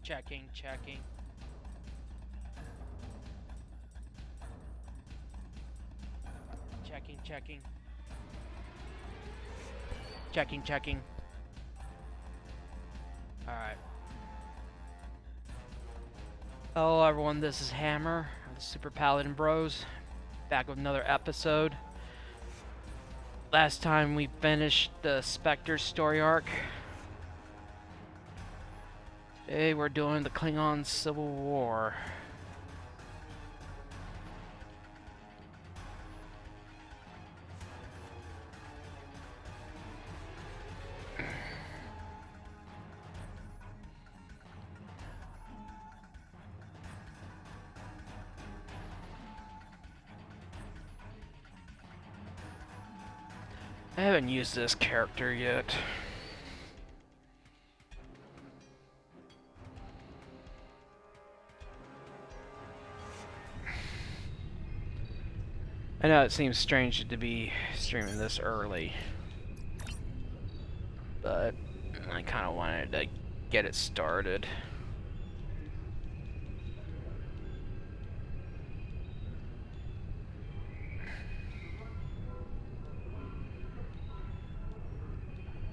Checking, checking. Checking, checking. Checking, checking. Alright. Hello everyone, this is Hammer of the Super Paladin Bros. Back with another episode. Last time we finished the Spectre story arc. Today we're doing the Klingon Civil War. I haven't used this character yet. I know it seems strange to be streaming this early, but I kind of wanted to get it started.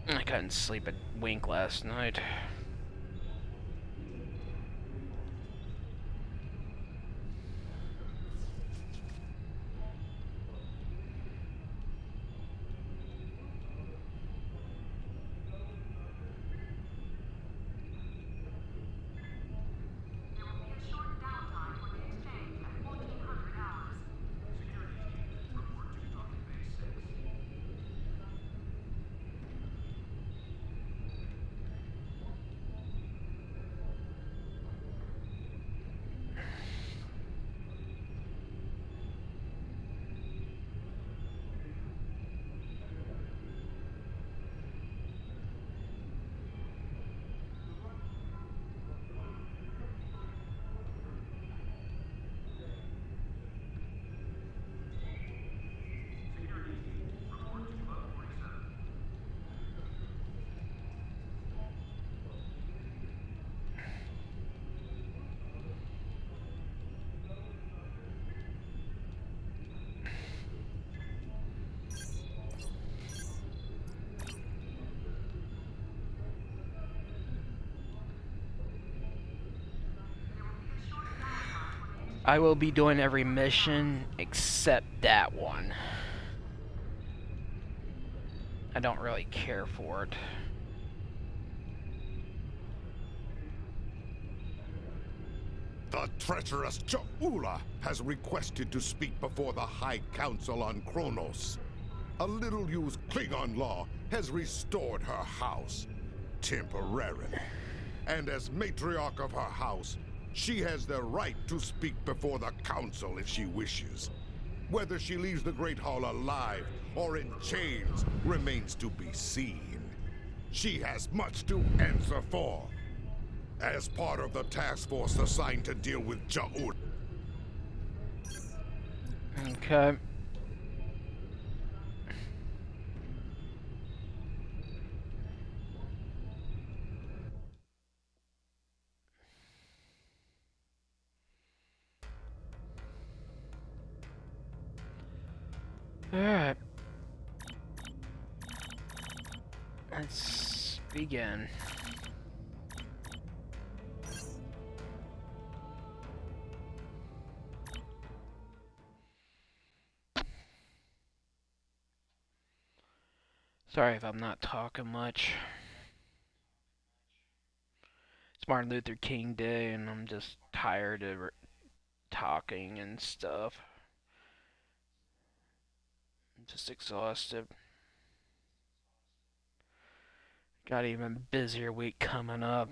I couldn't sleep a wink last night. I will be doing every mission except that one. I don't really care for it. The treacherous Ja'ula has requested to speak before the High Council on Kronos. A little-used Klingon law has restored her house, temporarily. And as matriarch of her house, she has the right to speak before the Council if she wishes. Whether she leaves the Great Hall alive or in chains remains to be seen. She has much to answer for. As part of the task force assigned to deal with Ja'ula. Okay. Alright. Let's begin. Sorry if I'm not talking much. It's Martin Luther King Day and I'm just tired of talking and stuff. I'm just exhausted. Got an even busier week coming up.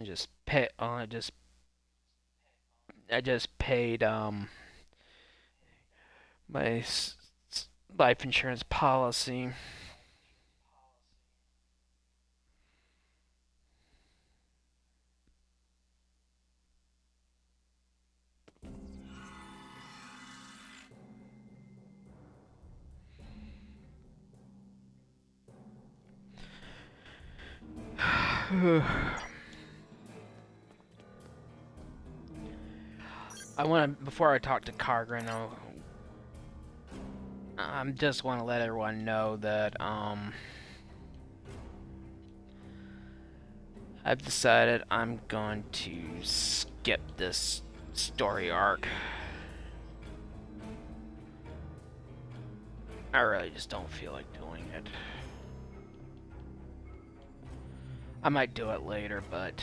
I just paid my life insurance policy. I want to, before I talk to Kargren, I just want to let everyone know that, I've decided I'm going to skip this story arc. I really just don't feel like doing it. I might do it later, but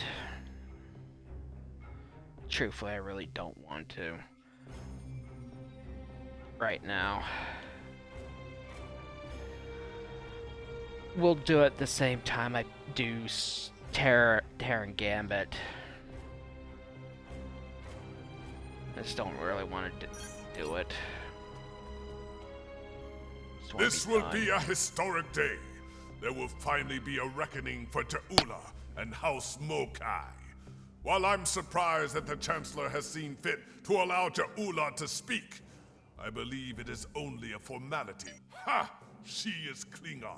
truthfully, I really don't want to right now. We'll do it the same time I do Terran Gambit. I just don't really want to do it. This will be a historic day. There will finally be a reckoning for Ta'ula and House Mokai. While I'm surprised that the Chancellor has seen fit to allow Ta'ula to speak, I believe it is only a formality. Ha! She is Klingon.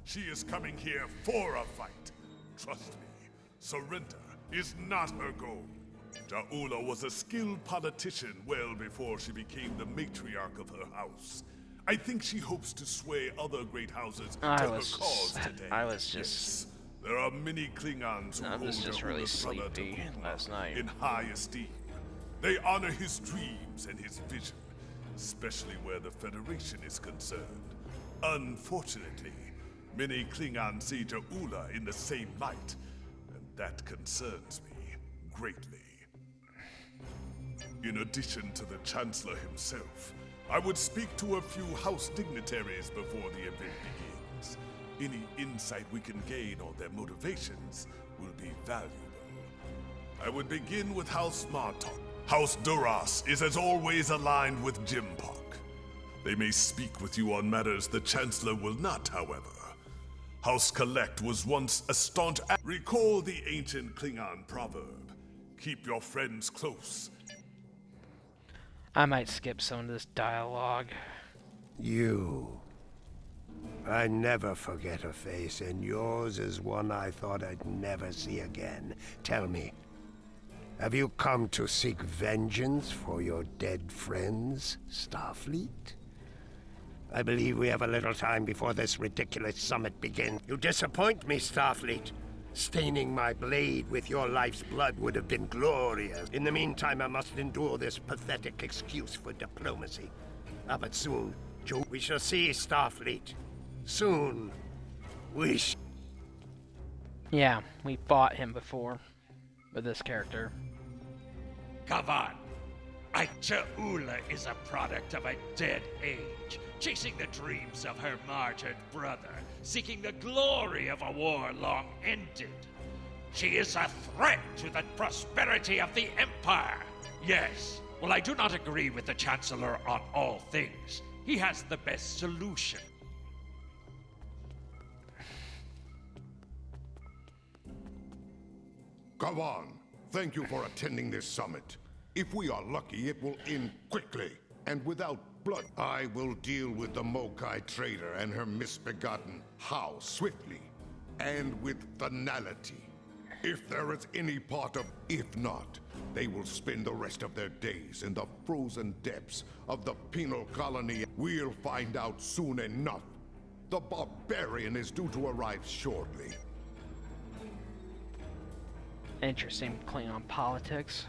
She is coming here for a fight. Trust me, surrender is not her goal. Ta'ula was a skilled politician well before she became the matriarch of her house. I think she hopes to sway other great houses to her cause today. I was just... Yes, there are many Klingons who hold Ta'ula's brother Ta'ula in high esteem. They honor his dreams and his vision, especially where the Federation is concerned. Unfortunately, many Klingons see Ta'ula in the same light, and that concerns me greatly. In addition to the Chancellor himself, I would speak to a few House dignitaries before the event begins. Any insight we can gain on their motivations will be valuable. I would begin with House Martok. House Duras is as always aligned with Jimpak. They may speak with you on matters the Chancellor will not, however. House Collect was once a staunch... Recall the ancient Klingon proverb, keep your friends close. I might skip some of this dialogue. You. I never forget a face, and yours is one I thought I'd never see again. Tell me, have you come to seek vengeance for your dead friends, Starfleet? I believe we have a little time before this ridiculous summit begins. You disappoint me, Starfleet. Staining my blade with your life's blood would have been glorious. In the meantime, I must endure this pathetic excuse for diplomacy. But soon, we shall see, Starfleet. Soon, Yeah, we fought him before with this character. Kavan, Ta'ula is a product of a dead age, chasing the dreams of her martyred brother, seeking the glory of a war long ended. She is a threat to the prosperity of the Empire. Yes, well, I do not agree with the Chancellor on all things. He has the best solution. Kavan, thank you for attending this summit. If we are lucky, it will end quickly and without blood. I will deal with the Mokai traitor and her misbegotten house swiftly and with finality. If there is any part of... If not, they will spend the rest of their days in the frozen depths of the penal colony. We'll find out soon enough. The barbarian is due to arrive shortly. Interesting Klingon politics.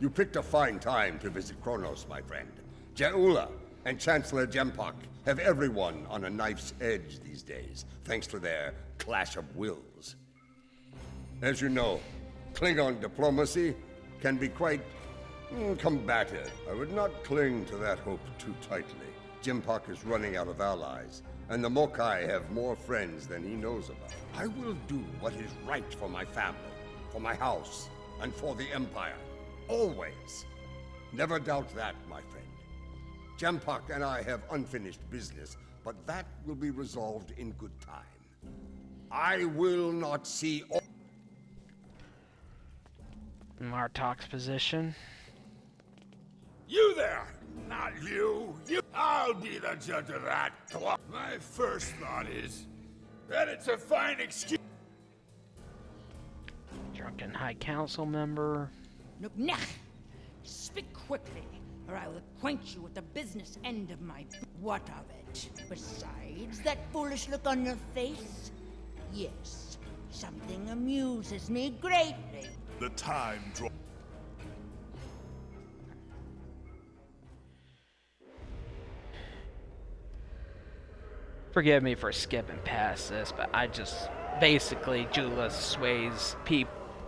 You picked a fine time to visit Kronos, my friend. Ta'ula and Chancellor Jempak have everyone on a knife's edge these days, thanks to their clash of wills. As you know, Klingon diplomacy can be quite combative. I would not cling to that hope too tightly. Jimpak is running out of allies, and the Mokai have more friends than he knows about. I will do what is right for my family, for my house, and for the Empire. Always. Never doubt that, my friend. Jempak and I have unfinished business, but that will be resolved in good time. I will not see all... Martok's position. You there! Not you! I'll be the judge of that. My first thought is that it's a fine excuse. drunken High Council member. Nuknech! Speak quickly, or I will acquaint you with the business end of my... What of it? Besides that foolish look on your face? Yes, something amuses me greatly. The time draw. Forgive me for skipping past this, but I just basically Jula sways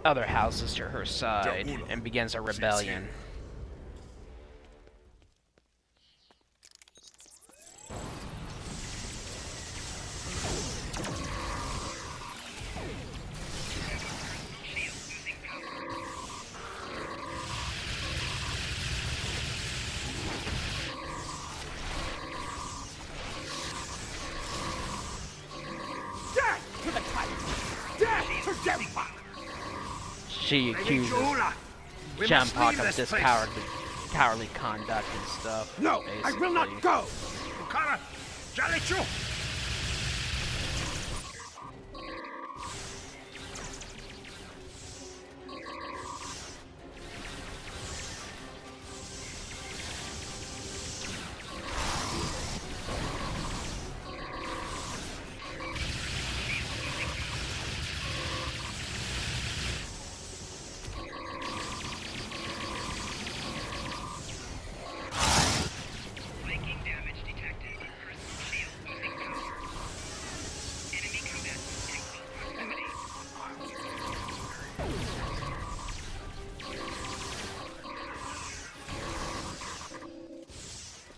other houses to her side and begins a rebellion. She accuses Jempok of this cowardly conduct and stuff. No, basically. I will not go! Okara, Jalichu!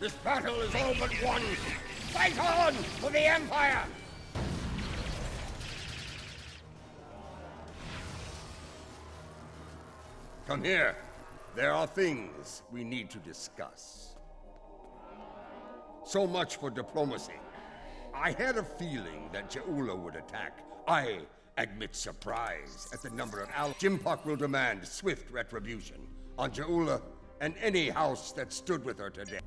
This battle is all but won! Fight on for the Empire! Come here. There are things we need to discuss. So much for diplomacy. I had a feeling that Jaula would attack. I admit surprise at the number of Jempok will demand swift retribution on Jaula and any house that stood with her today.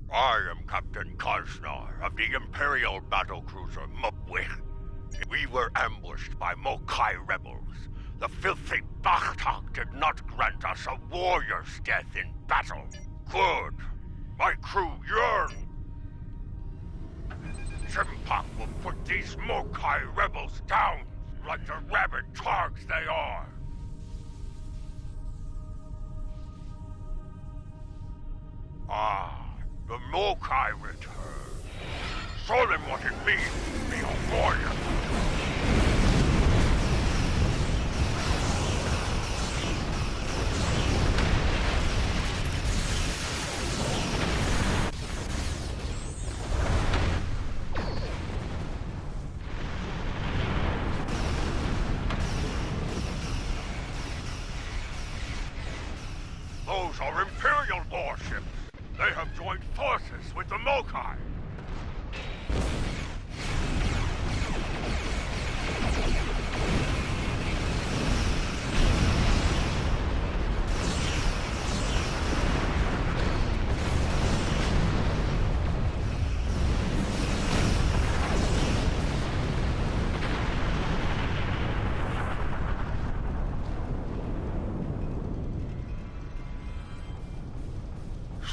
I am Captain Kaznar of the Imperial battlecruiser Mupwich. We were ambushed by Mokai rebels. The filthy Bachtak did not grant us a warrior's death in battle. Good. My crew yearn. Jempok will put these Mokai rebels down like the rabid targs they are. Ah. The Mokai return. Show them what it means to be a warrior. Those are Imperial warships. They have joined forces with the Mokai.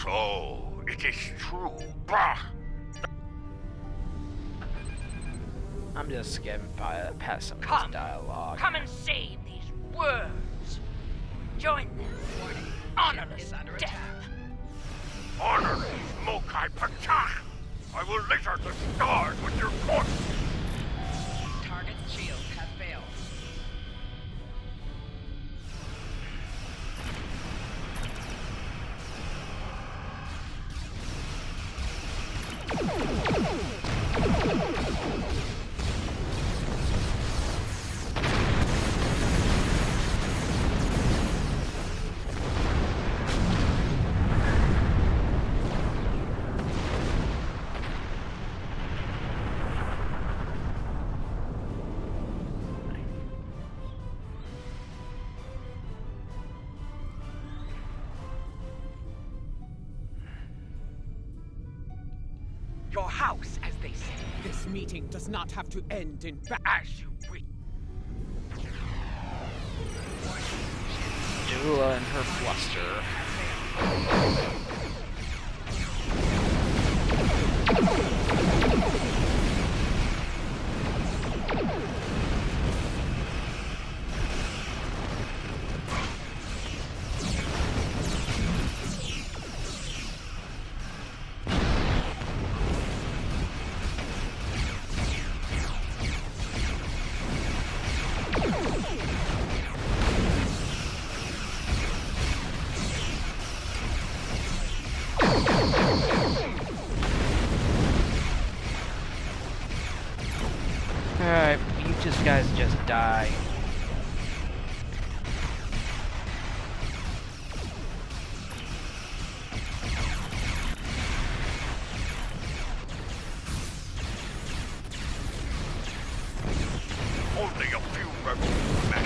So, it is true, bah! I'm just skipping past some of Come. this dialogue. Come and save these words. Join them for an honorless death. Honor these Mokai Patach! I will litter the stars with your corpse! Target's shields have failed. Your house, as they say. This meeting does not have to end in As you wish. Jula and her fluster. Alright, you guys just die. Only a few rebels remain.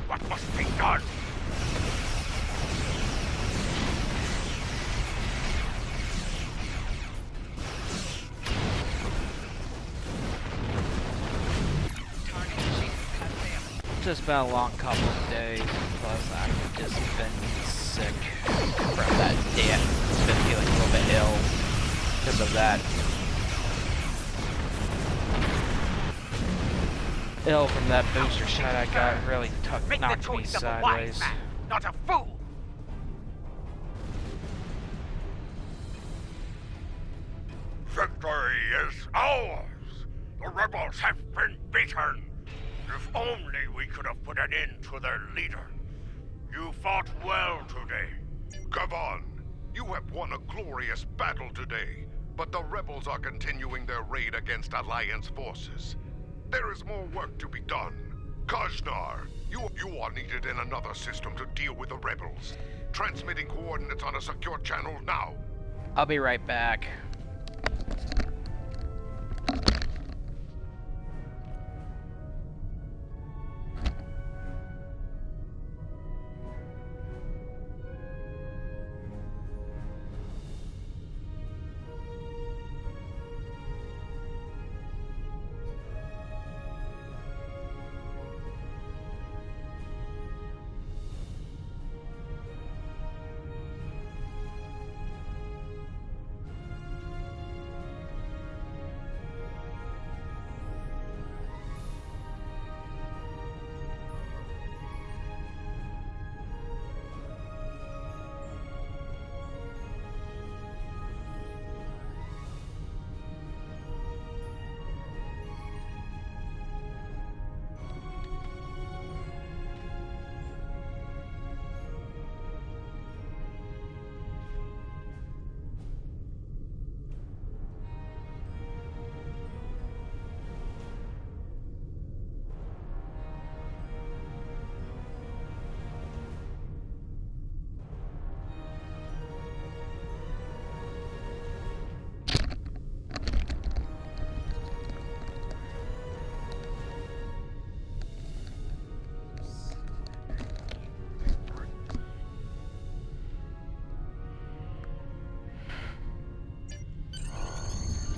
What must be done? Target's shields have failed. It's just been a long couple of days, plus I've just been sick from that day. I've been feeling a little bit ill because of that. Ill from that booster shot I got, really Make the knocked me choice of a wise sideways. man, not a fool. Victory is ours! The rebels have been beaten! If only we could have put an end to their leader. You fought well today. Gavan, you have won a glorious battle today, but the rebels are continuing their raid against Alliance forces. There is more work to be done. Kajnar, you are needed in another system to deal with the rebels. Transmitting coordinates on a secure channel now. I'll be right back.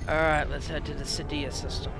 Alright, let's head to the Sadia system.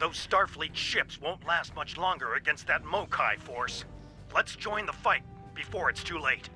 Those Starfleet ships won't last much longer against that Mokai force. Let's join the fight before it's too late.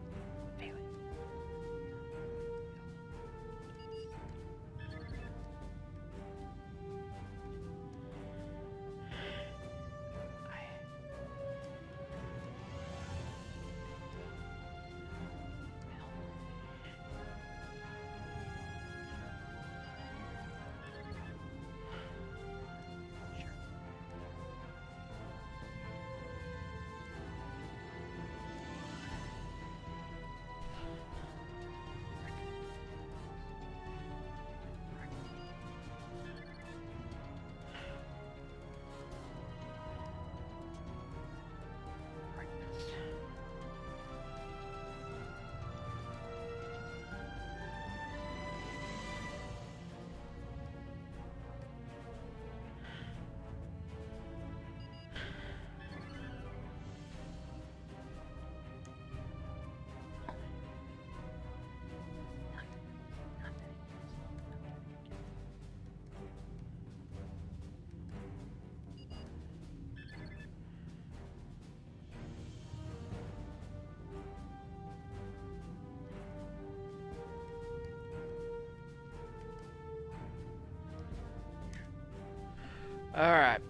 Alright.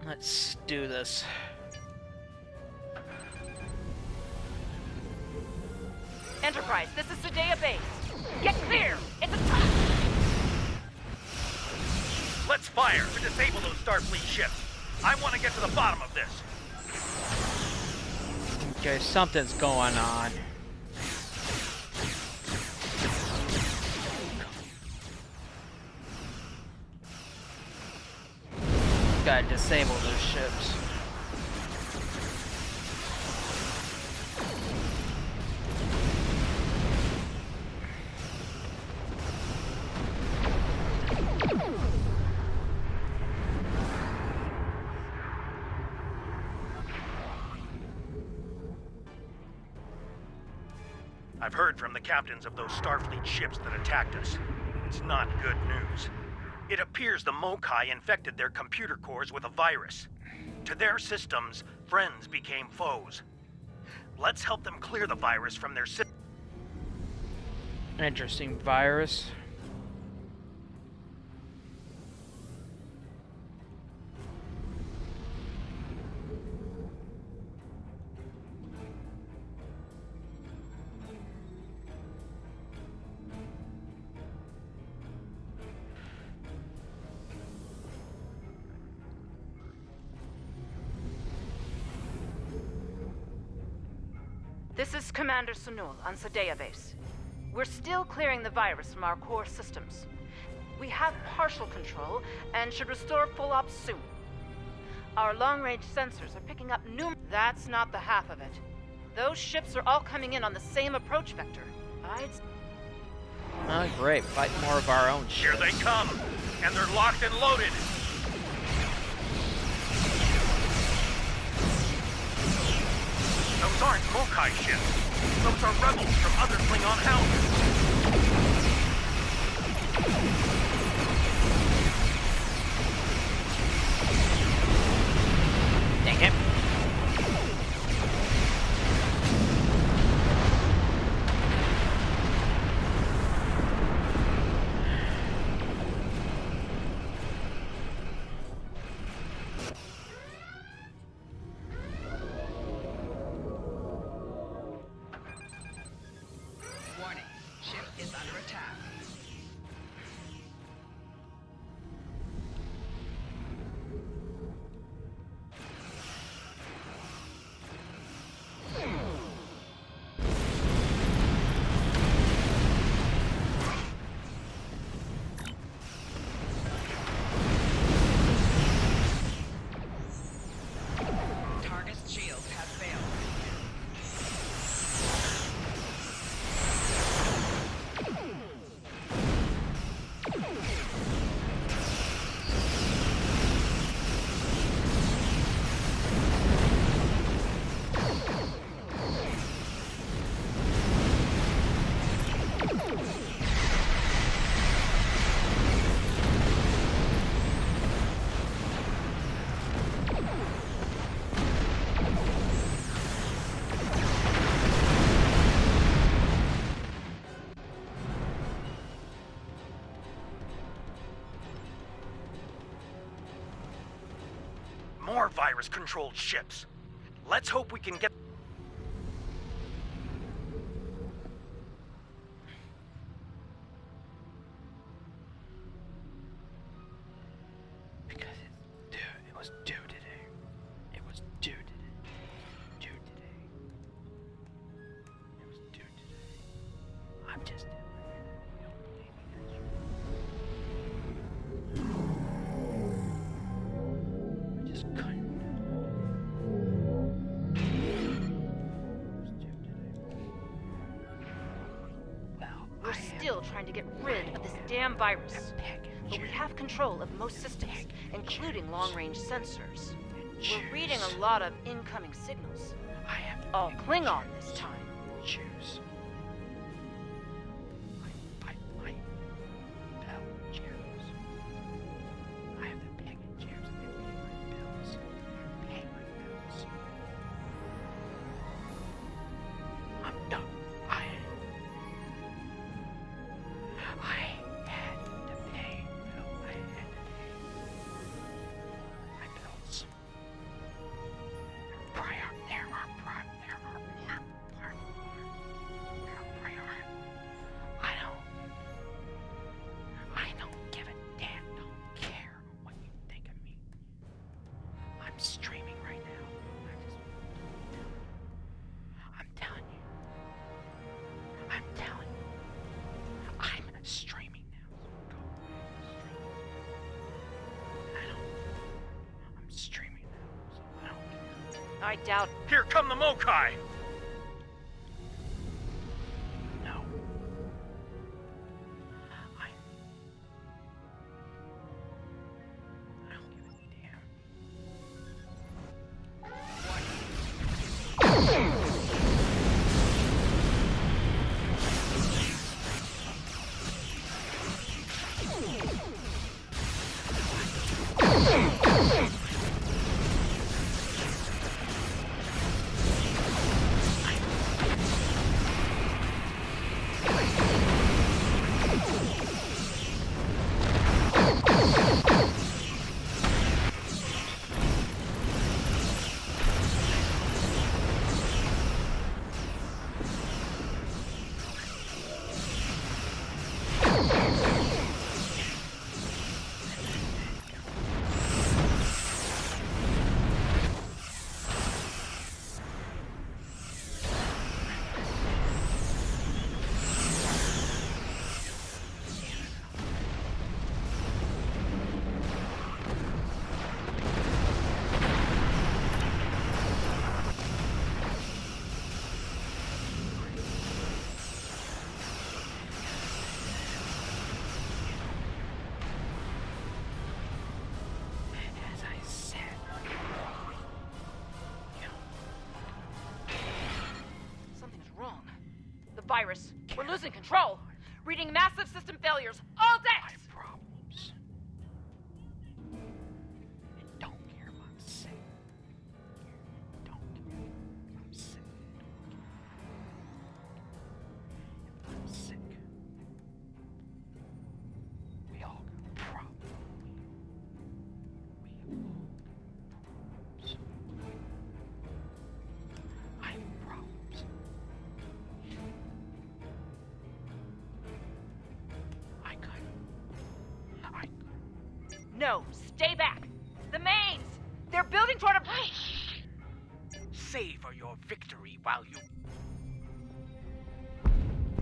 Let's do this. Enterprise, this is Sadea Base. Get clear! It's a trap! Let's fire to disable those Starfleet ships. I want to get to the bottom of this. Okay, something's going on. Gotta disable those ships. I've heard from the captains of those Starfleet ships that attacked us. It's not good news. It appears the Mokai infected their computer cores with a virus. To their systems, friends became foes. Let's help them clear the virus from their systems. An interesting virus. This is Commander Sunul on Sadea Base. We're still clearing the virus from our core systems. We have partial control and should restore full ops soon. Our long-range sensors are picking up new... That's not the half of it. Those ships are all coming in on the same approach vector. Oh, great. Fight more of our own ships. Here they come, and they're locked and loaded. Those aren't Mokai ships. Those are rebels from other Klingon houses. Dang it. Warning. Ship is under attack. virus-controlled ships. Let's hope we can get... Because it was due today. It was due today. Due today. It was due today. I'm just... You don't believe me, I just couldn't. We're still trying to get rid of this damn virus. But we have control of most systems, including long-range sensors. We're reading a lot of incoming signals. All Klingon this time. Choose. I bell choose. I have to pick and choose and pay my bills. Pay my bills. I'm done. I had to pay my bills. There are I don't give a damn, don't care what you think of me. I'm streaming right now. I'm telling you. I'm streaming now. So go I'm streaming now, so I don't care. I doubt. Here come the Mokai! No. I don't give a damn. As I said, Something's wrong. The virus. We're losing control. Reading massive system failures. All decks! problems. And don't care if I'm sick. Don't care if I'm sick. If I'm sick, we all got problems. We all got problems. I have problems. I couldn't. No, stay back. The mains! They're building toward a breach! Savor your victory while you...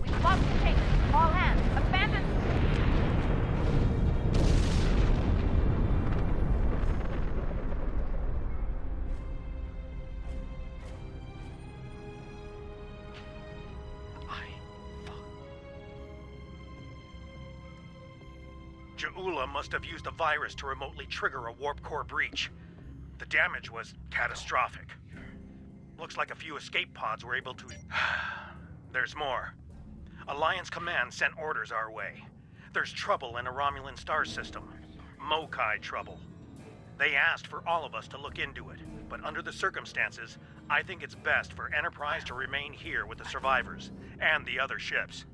We've lost containment. All hands, abandon... Ja'ula must have used the virus to remotely trigger a warp core breach. The damage was catastrophic. Looks like a few escape pods were able to... There's more. Alliance Command sent orders our way. There's trouble in a Romulan star system. Mokai trouble. They asked for all of us to look into it, but under the circumstances, I think it's best for Enterprise to remain here with the survivors and the other ships.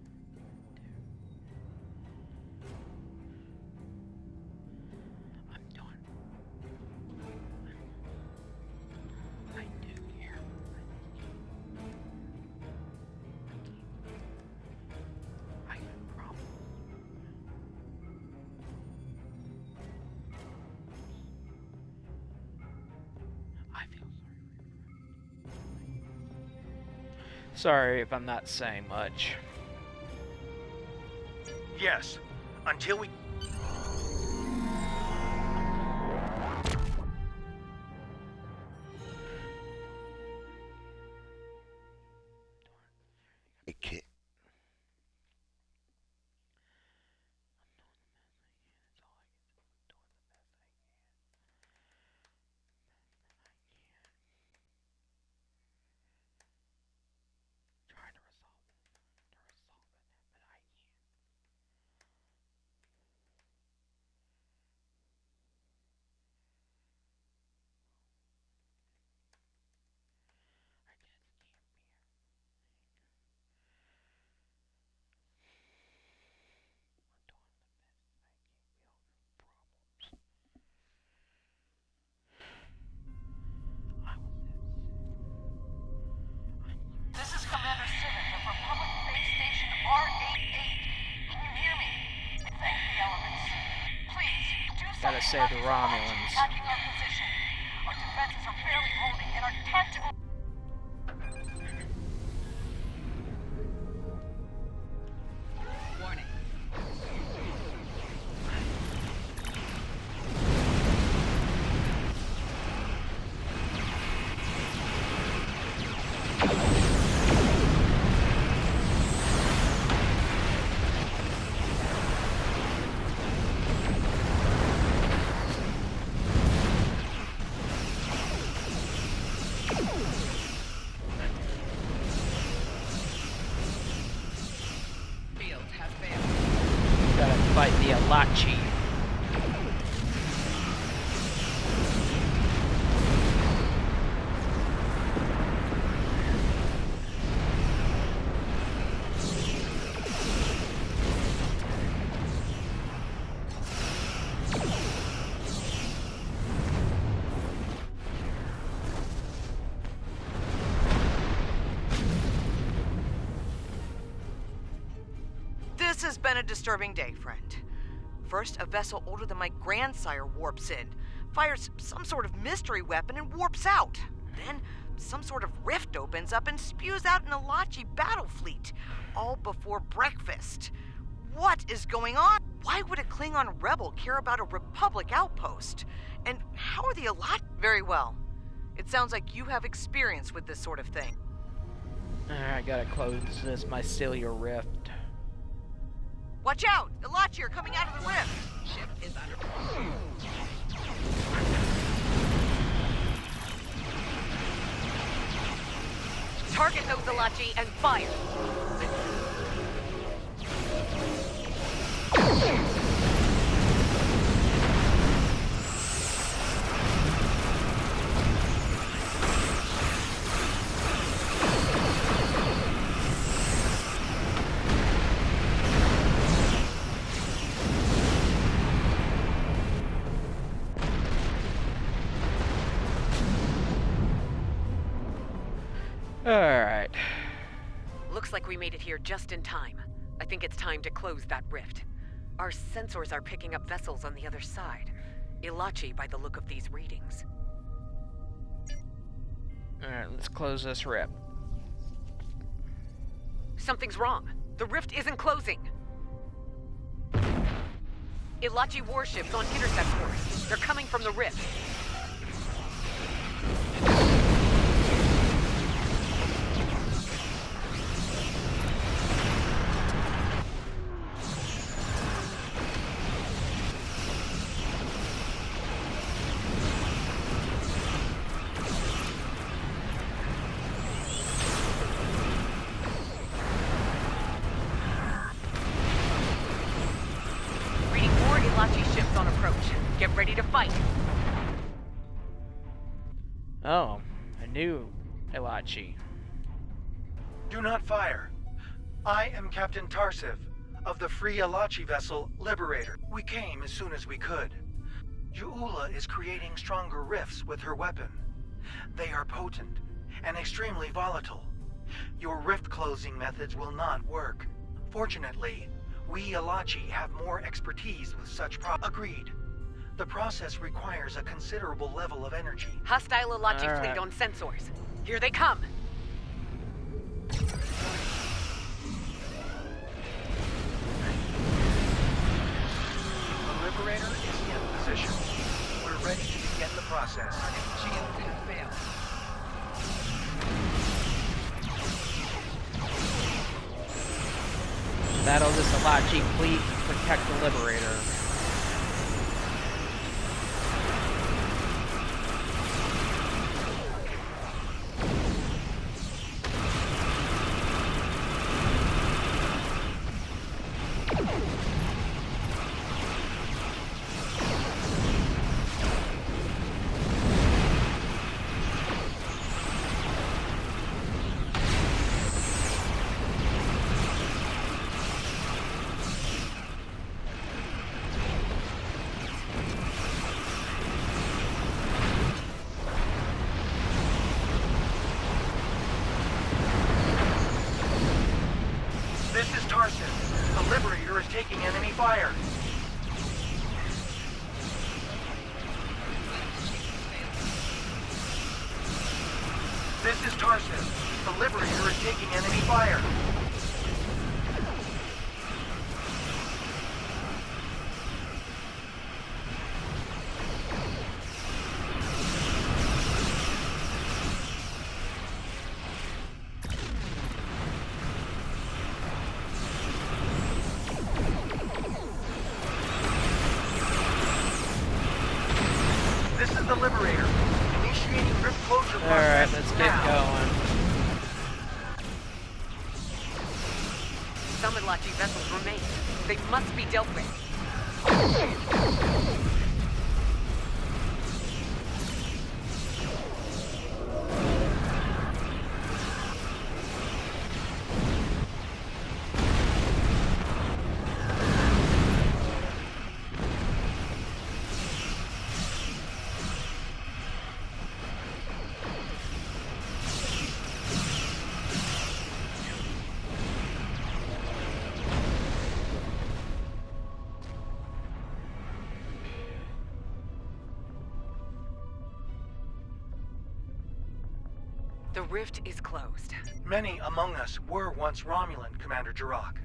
Sorry if I'm not saying much. Yes, until we... I can't. This is Commander Civic of Republic Base Station R88. Can you hear me? Thank the elements. Please, do something Gotta save the about these Romulans. attacking our position. Our defenses are barely holding, and our tactical... Warning. Shields have failed. Gotta fight the Alachi. This has been a disturbing day, friend. First, a vessel older than my grandsire warps in, fires some sort of mystery weapon and warps out. Then, some sort of rift opens up and spews out an Alachi battle fleet, all before breakfast. What is going on? Why would a Klingon rebel care about a Republic outpost? And how are the Alachi? Very well. It sounds like you have experience with this sort of thing. I gotta close this mycelial rift. Watch out! Alachi are coming out of the rift! Ship is under... Target those Alachi and fire! Alright. Looks like we made it here just in time. I think it's time to close that rift. Our sensors are picking up vessels on the other side. Ilachi by the look of these readings. Alright, let's close this rift. Something's wrong. The rift isn't closing. Ilachi warships on intercept course. They're coming from the rift. On approach. Get ready to fight. Oh, a new Ilachi. Do not fire. I am Captain Tarsiv of the free Alachi vessel Liberator. We came as soon as we could. Ju'ula is creating stronger rifts with her weapon. They are potent and extremely volatile. Your rift closing methods will not work. Fortunately, we Alachi have more expertise with such Agreed. The process requires a considerable level of energy. Hostile Alachi fleet on sensors. Here they come. process. Shields have failed. Battle this Alachi fleet, protect the Liberator. This is Tarsus. The Liberator is taking enemy fire. This is Tarsus. The Liberator is taking enemy fire. This is the Liberator. Initiating rift closure process. Alright, let's get now. going. Some Ilachi vessels remain. They must be dealt with. The rift is closed. Many among us were once Romulan, Commander Jirok.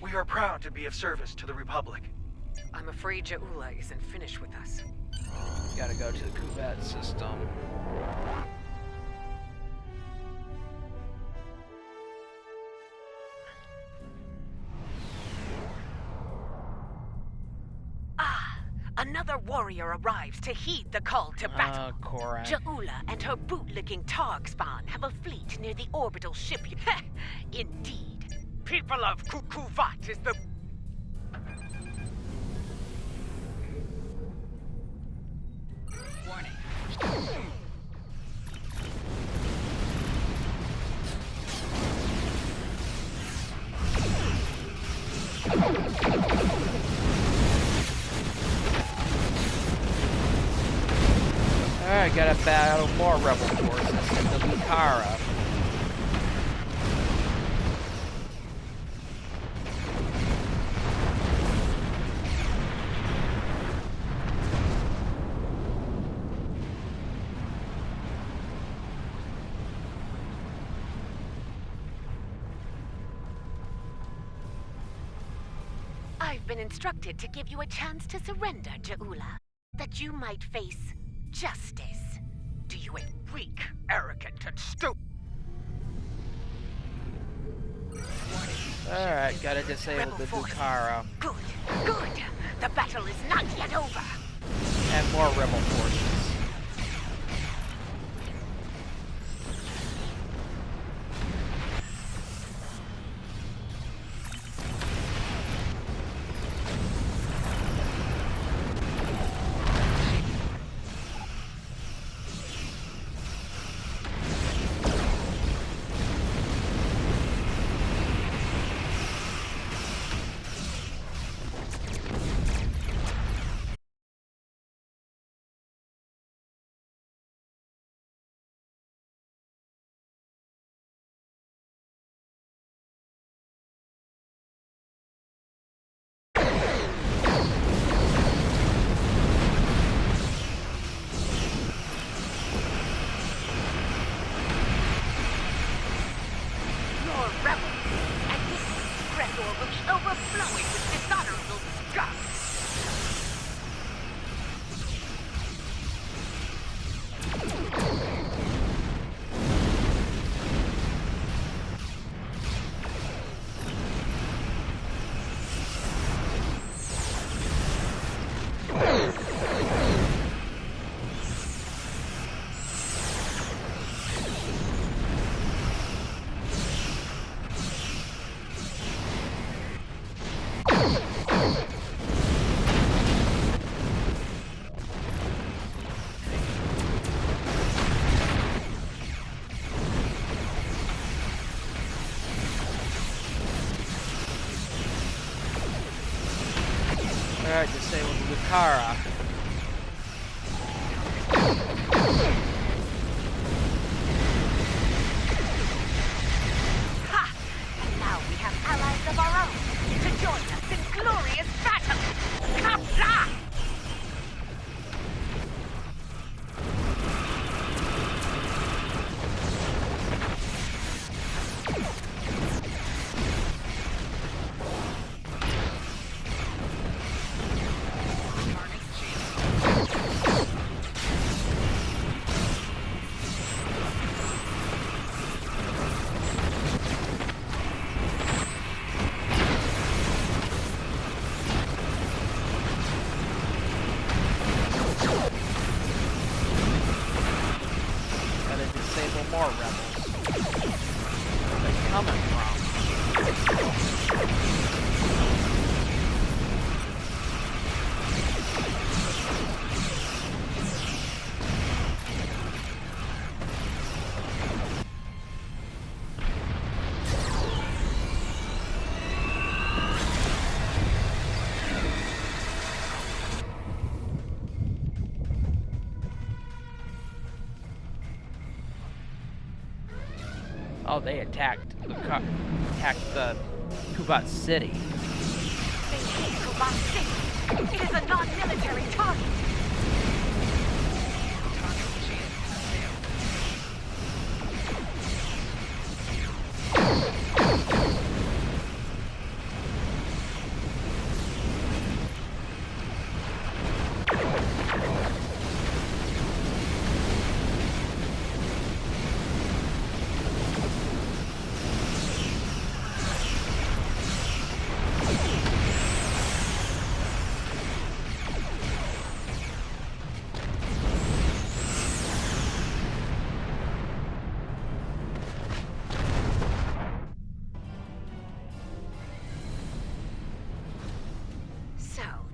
We are proud to be of service to the Republic. I'm afraid Jaula isn't finished with us. Gotta go to the Cuvette system. Another warrior arrives to heed the call to battle. Korak. Jaula and her bootlicking Targ spawn have a fleet near the orbital ship. Indeed. People of Kukuvat is the... Warning. Alright, gotta battle more rebel forces in the Lucara. I've been instructed to give you a chance to surrender, Jaula, that you might face justice. Do you ain't weak, arrogant, and stupid? Alright, gotta disable the Lucara. Good, good. The battle is not yet over. And more rebel forces. Alright, disable Lucara. Ha! And now we have allies of our own to join us in glorious battle! Kapla! More rebels. Where are they coming from? Oh, they attacked the Kubat City. They hit Kubat City. It is a non-military target.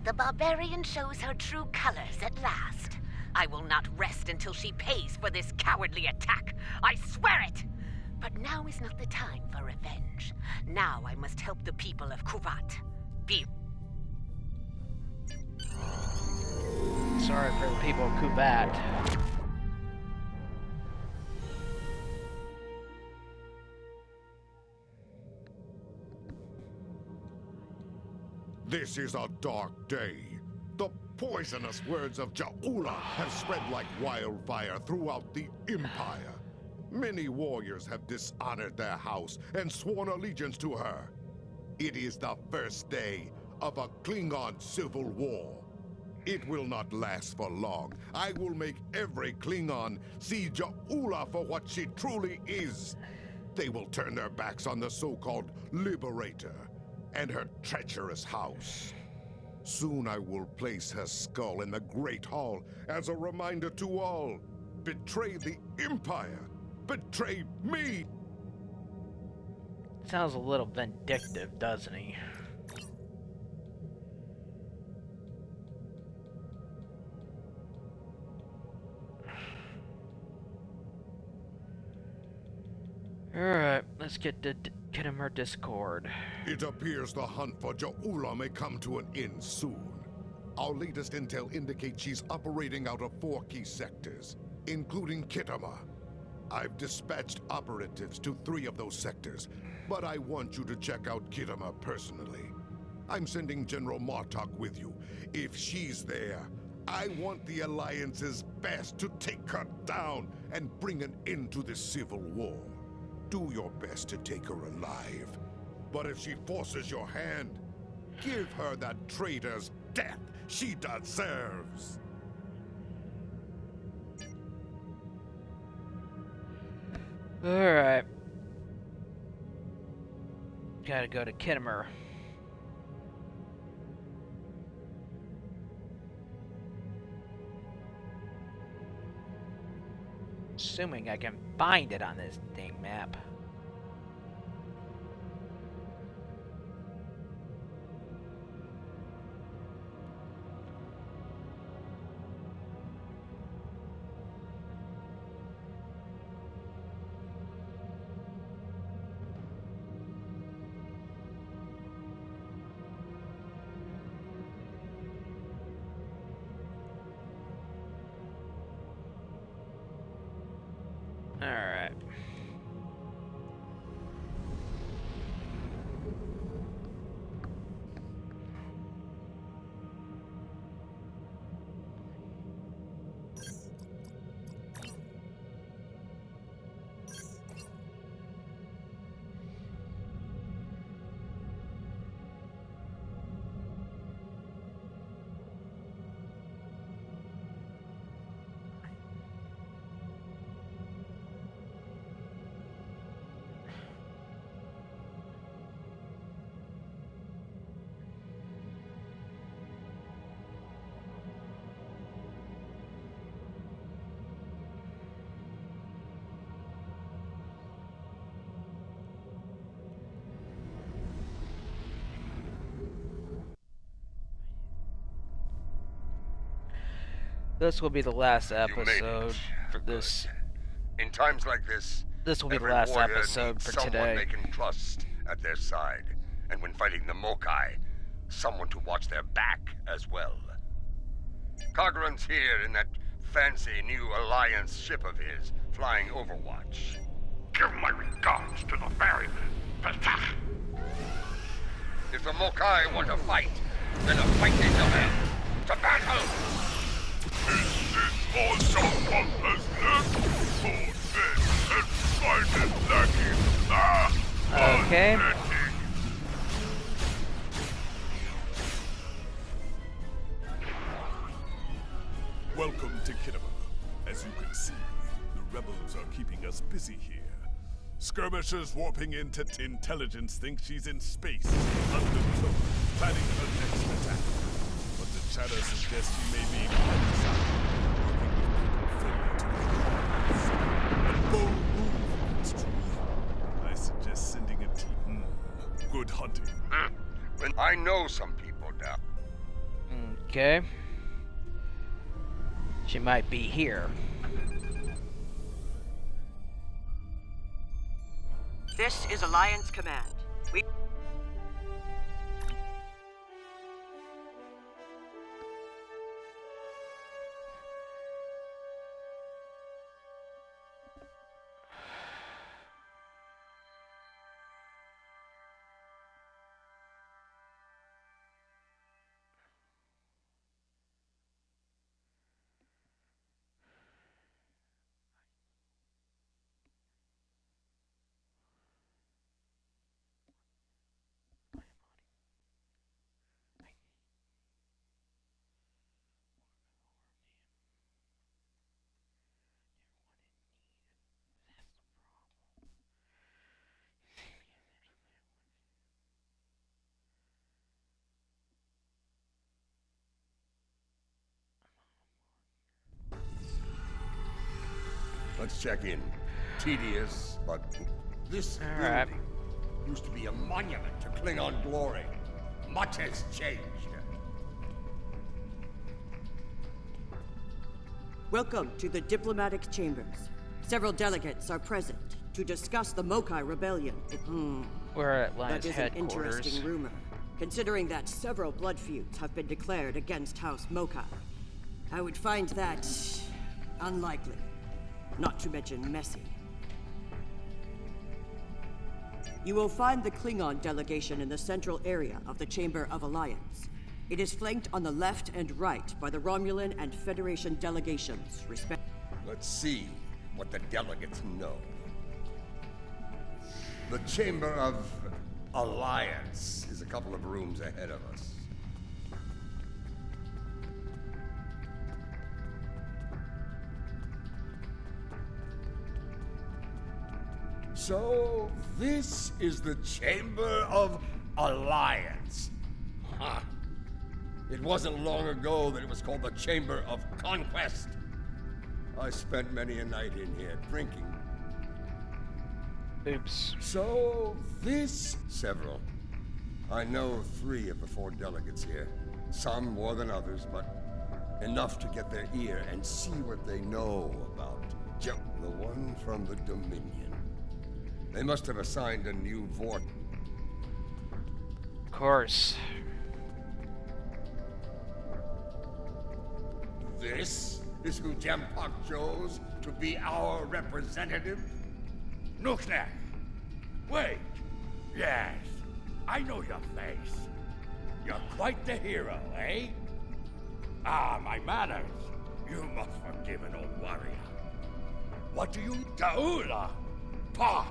The barbarian shows her true colors at last. I will not rest until she pays for this cowardly attack. I swear it! But now is not the time for revenge. Now I must help the people of Kuvat. Sorry for the people of Kubat. This is a dark day. The poisonous words of Ja'ula have spread like wildfire throughout the Empire. Many warriors have dishonored their house and sworn allegiance to her. It is the first day of a Klingon civil war. It will not last for long. I will make every Klingon see Ja'ula for what she truly is. They will turn their backs on the so-called Liberator and her treacherous house. Soon I will place her skull in the Great Hall as a reminder to all. Betray the Empire. Betray me. Sounds a little vindictive, doesn't he? Alright, let's get to Khitomer Discord. It appears the hunt for Ja'ula may come to an end soon. Our latest intel indicates she's operating out of 4 key sectors, including Khitomer. I've dispatched operatives to 3 of those sectors, but I want you to check out Khitomer personally. I'm sending General Martok with you. If she's there, I want the Alliance's best to take her down and bring an end to this civil war. Do your best to take her alive. But if she forces your hand, give her that traitor's death she deserves. Alright. Gotta go to Khitomer. Assuming I can find it on this dang map. This will be the last You made it. episode for this. In times like this, This will be the every last warrior episode needs for someone today. they can trust at their side, and when fighting the Mokai, someone to watch their back as well. Cogran's here in that fancy new Alliance ship of his, flying Overwatch. Give my regards to the ferryman, Petach. If the Mokai want to fight, then a fight they shall have. To battle! Is this all someone has left? For this and fight it lacking. Okay. Welcome to Khitomer. As you can see, the rebels are keeping us busy here. Skirmishers warping into intelligence think she's in space, undercover, planning her next attack. But the chatter suggests she may be inside, working with people failure to make a bold move, if it's true. I suggest sending a team. Good hunting. I know some people down. Okay. She might be here. This is Alliance Command. We... Let's check in. Tedious, but this Alright. building used to be a monument to Klingon glory. Much has changed. Welcome to the diplomatic chambers. Several delegates are present to discuss the Mokai rebellion. We're at Alliance That is headquarters. an interesting rumor, considering that several blood feuds have been declared against House Mokai. I would find that unlikely, not to mention messy. You will find the Klingon delegation in the central area of the Chamber of Alliance. It is flanked on the left and right by the Romulan and Federation delegations, respectively. Let's see what the delegates know. The Chamber of Alliance is a couple of rooms ahead of us. So, this is the Chamber of Alliance. Huh. It wasn't long ago that it was called the Chamber of Conquest. I spent many a night in here drinking. Oops. So, this... Several. I know 3 of the 4 delegates here. Some more than others, but enough to get their ear and see what they know about the one from the Dominion. They must have assigned a new Vort. Of course. This is who Jempak chose to be our representative? Nooknak! Wait! Yes, I know your face. You're quite the hero, eh? Ah, my manners. You must forgive an old warrior. What do you... Daula! Pah!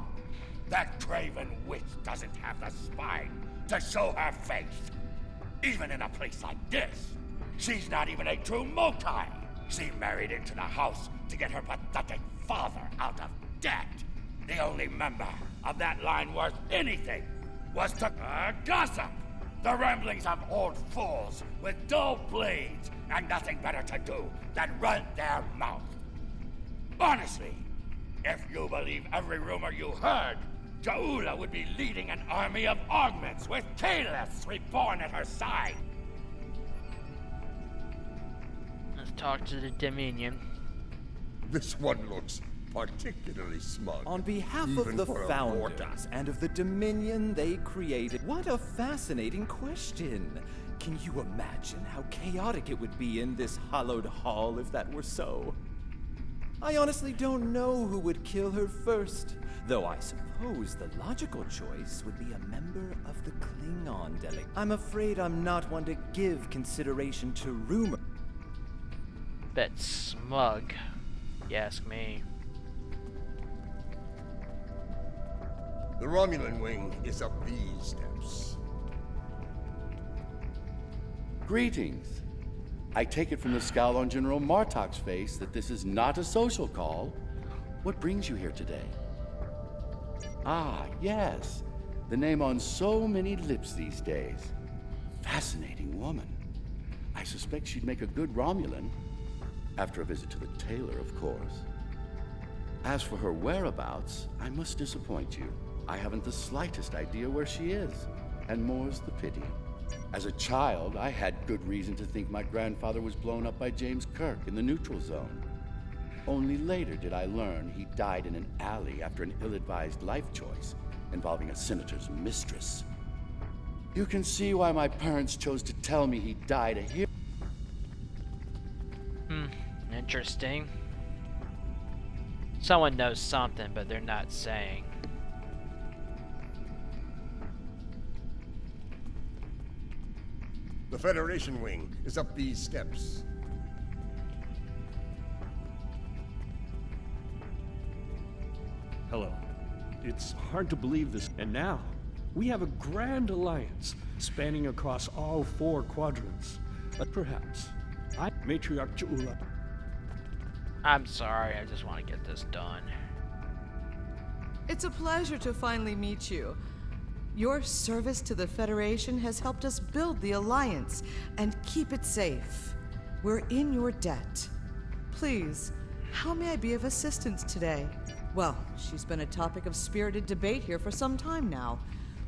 That craven witch doesn't have the spine to show her face. Even in a place like this, she's not even a true Mokai. She married into the house to get her pathetic father out of debt. The only member of that line worth anything was to gossip. The ramblings of old fools with dull blades and nothing better to do than run their mouth. Honestly, if you believe every rumor you heard, Daula would be leading an army of augments with Kalis reborn at her side. talk to the Dominion. This one looks particularly smug. On behalf even of the for a founders Vorta. and of the Dominion they created, what a fascinating question. Can you imagine how chaotic it would be in this hallowed hall if that were so? I honestly don't know who would kill her first, though I suppose the logical choice would be a member of the Klingon delegation. I'm afraid I'm not one to give consideration to rumor. Bet smug, you ask me. The Romulan wing is up these steps. Greetings. I take it from the scowl on General Martok's face that this is not a social call. What brings you here today? Ah, yes. The name on so many lips these days. Fascinating woman. I suspect she'd make a good Romulan. After a visit to the tailor, of course. As for her whereabouts, I must disappoint you. I haven't the slightest idea where she is, and more's the pity. As a child, I had good reason to think my grandfather was blown up by James Kirk in the neutral zone. Only later did I learn he died in an alley after an ill-advised life choice involving a senator's mistress. You can see why my parents chose to tell me he died a hero. Interesting. Someone knows something, but they're not saying. The Federation wing is up these steps. Hello. It's hard to believe this, and now we have a grand alliance spanning across all 4 quadrants. But perhaps Matriarch Ja'ula. I'm sorry, I just want to get this done. It's a pleasure to finally meet you. Your service to the Federation has helped us build the Alliance and keep it safe. We're in your debt. Please, how may I be of assistance today? Well, she's been a topic of spirited debate here for some time now.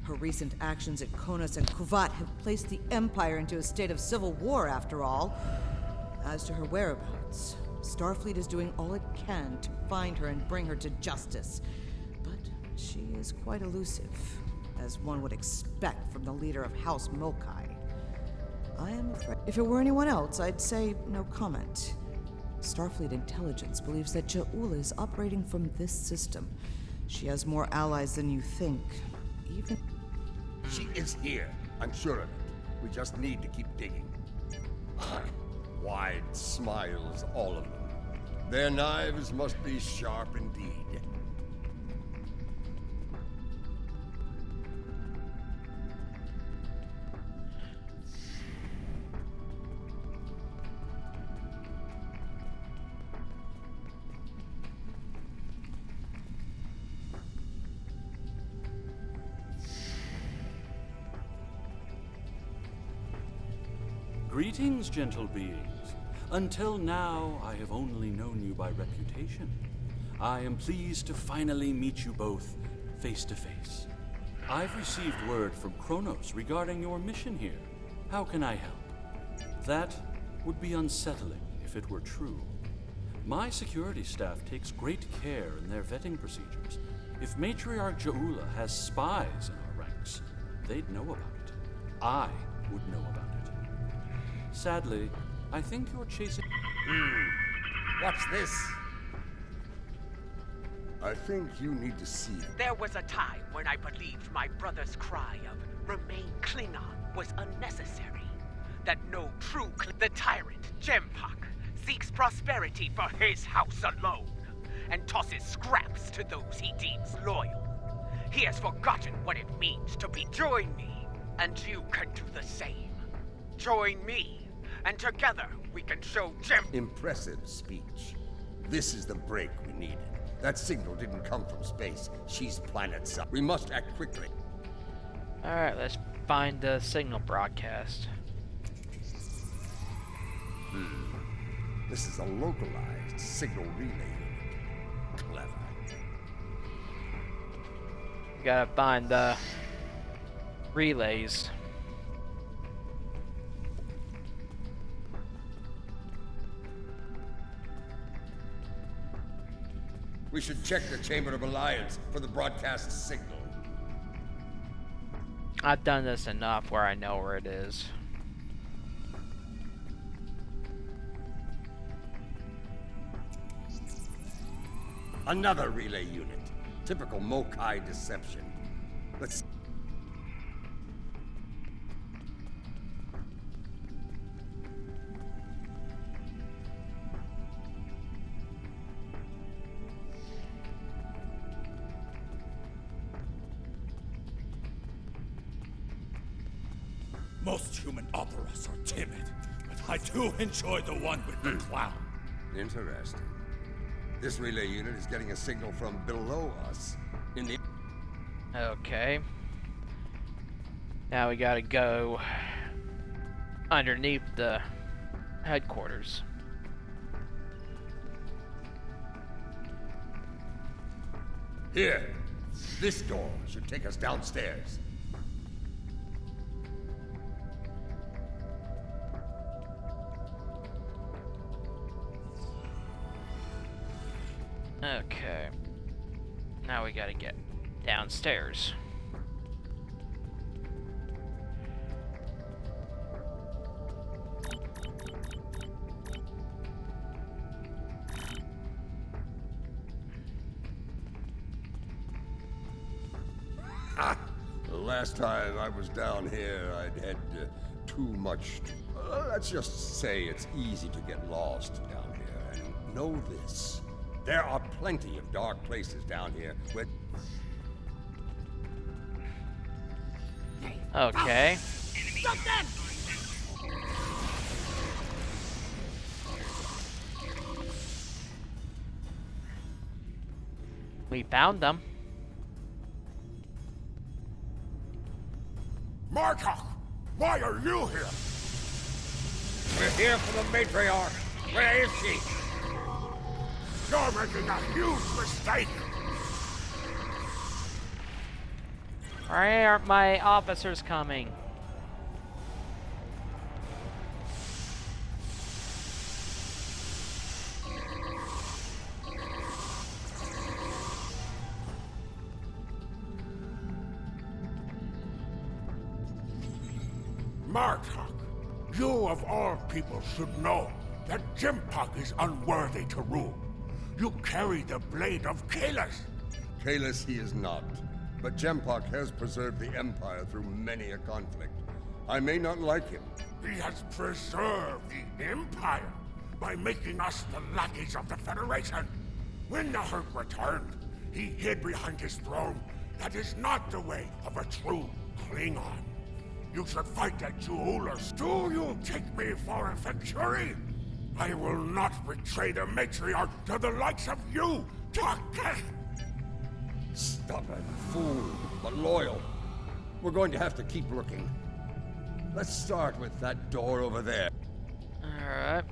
Her recent actions at Kronos and Kuvat have placed the Empire into a state of civil war, after all. As to her whereabouts, Starfleet is doing all it can to find her and bring her to justice. But she is quite elusive, as one would expect from the leader of House Mokai. I am afraid if it were anyone else, I'd say no comment. Starfleet intelligence believes that Ja'ula is operating from this system. She has more allies than you think. Even... She is here. I'm sure of it. We just need to keep digging. Wide smiles, all of them. Their knives must be sharp indeed. Greetings, gentle beings. Until now, I have only known you by reputation. I am pleased to finally meet you both face to face. I've received word from Kronos regarding your mission here. How can I help? That would be unsettling if it were true. My security staff takes great care in their vetting procedures. If Matriarch Ja'ula has spies in our ranks, they'd know about it. I would know about it. Sadly, I think you're chasing... What's this? I think you need to see it. There was a time when I believed my brother's cry of "Remain Klingon" was unnecessary. That no true the tyrant, Jempak, seeks prosperity for his house alone, and tosses scraps to those he deems loyal. He has forgotten what it means to be. Join me, and you can do the same. Join me, and together we can show Impressive speech. This is the break we needed. That signal didn't come from space. She's planet-side. We must act quickly. Alright, let's find the signal broadcast. This is a localized signal relay unit. Clever. We gotta find the relays. We should check the Chamber of Alliance for the broadcast signal. I've done this enough where I know where it is. Another relay unit. Typical Mokai deception. Let's... Most human operas are timid, but I do enjoy the one with the clown. Interesting. This relay unit is getting a signal from below us in the... Okay. Now we gotta go underneath the headquarters. Here. This door should take us downstairs. Okay. Now we gotta get downstairs. The last time I was down here, I'd had too much... let's just say it's easy to get lost down here. And know this. There are plenty of dark places down here where... Okay. Stop them! We found them. Martok! Why are you here? We're here for the matriarch. Where is she? You're making a huge mistake! Why aren't my officers coming? Martok, you of all people should know that Jimpak is unworthy to rule. You carry the blade of Kalis. Kalis he is not, but Jempak has preserved the Empire through many a conflict. I may not like him. He has preserved the Empire by making us the lackeys of the Federation. When Nahurt returned, he hid behind his throne. That is not the way of a true Klingon. You should fight at Juula's. Do you take me for a Venturi? I will not betray the matriarch to the likes of you, Doctor! Stubborn, fool, but loyal. We're going to have to keep looking. Let's start with that door over there. Alright.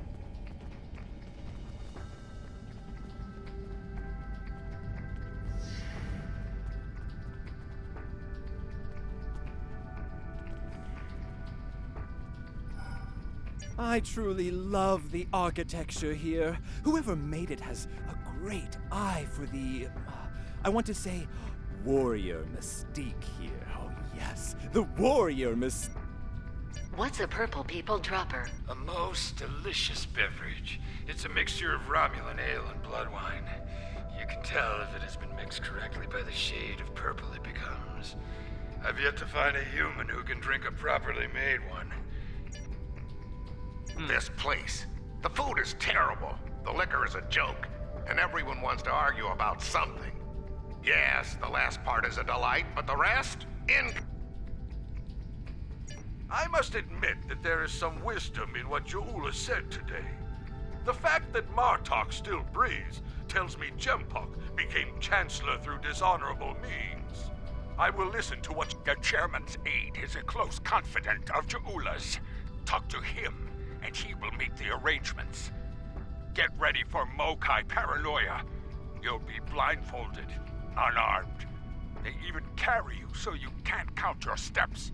I truly love the architecture here. Whoever made it has a great eye for the, I want to say, warrior mystique here. Oh yes, the warrior mystique. What's a purple people dropper? A most delicious beverage. It's a mixture of Romulan ale and blood wine. You can tell if it has been mixed correctly by the shade of purple it becomes. I've yet to find a human who can drink a properly made one. This place. The food is terrible. The liquor is a joke. And everyone wants to argue about something. Yes, the last part is a delight, but the rest? I must admit that there is some wisdom in what Juula said today. The fact that Martok still breathes tells me Jempak became Chancellor through dishonorable means. I will listen to what... The chairman's aide is a close confidant of Juula's. Talk to him, and he will make the arrangements. Get ready for Mokai paranoia. You'll be blindfolded, unarmed. They even carry you so you can't count your steps.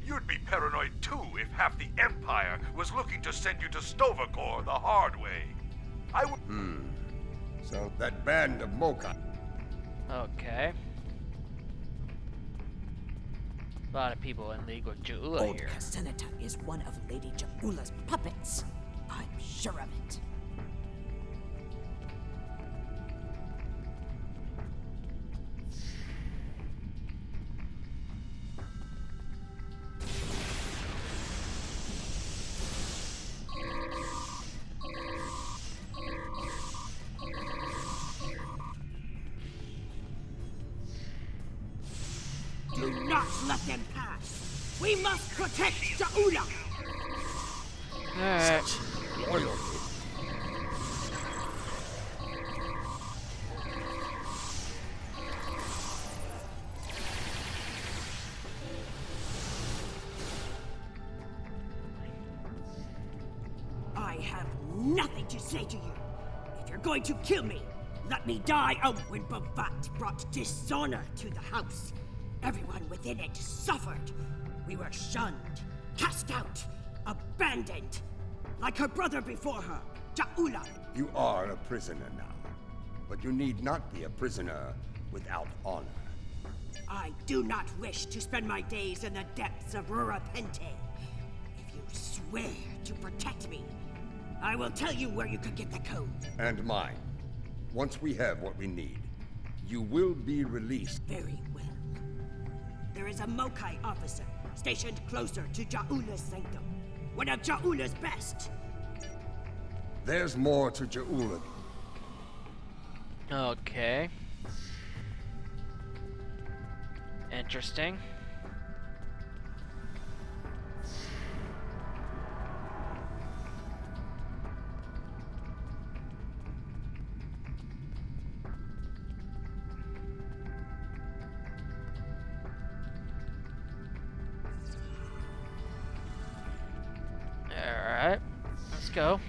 You'd be paranoid too if half the Empire was looking to send you to Stovacor the hard way. So, that band of Mokai. Okay. A lot of people in league with Ja'ula Old here. Casenita is one of Lady Ja'ula's puppets. I'm sure of it. Do not let them pass. We must protect Ja'ula. Alright. Loyalty. I have nothing to say to you. If you're going to kill me, let me die. When Bovat brought dishonor to the house, everyone within it suffered. We were shunned, cast out, abandoned, like her brother before her, Ja'ula. You are a prisoner now. But you need not be a prisoner without honor. I do not wish to spend my days in the depths of Rurapente. If you swear to protect me, I will tell you where you could get the code. And mine. Once we have what we need, you will be released. Very well. There is a Mokai officer stationed closer to Ja'ula's sanctum. One of Ja'ula's best. There's more to Ja'ula. Okay. Interesting. Alright, let's go.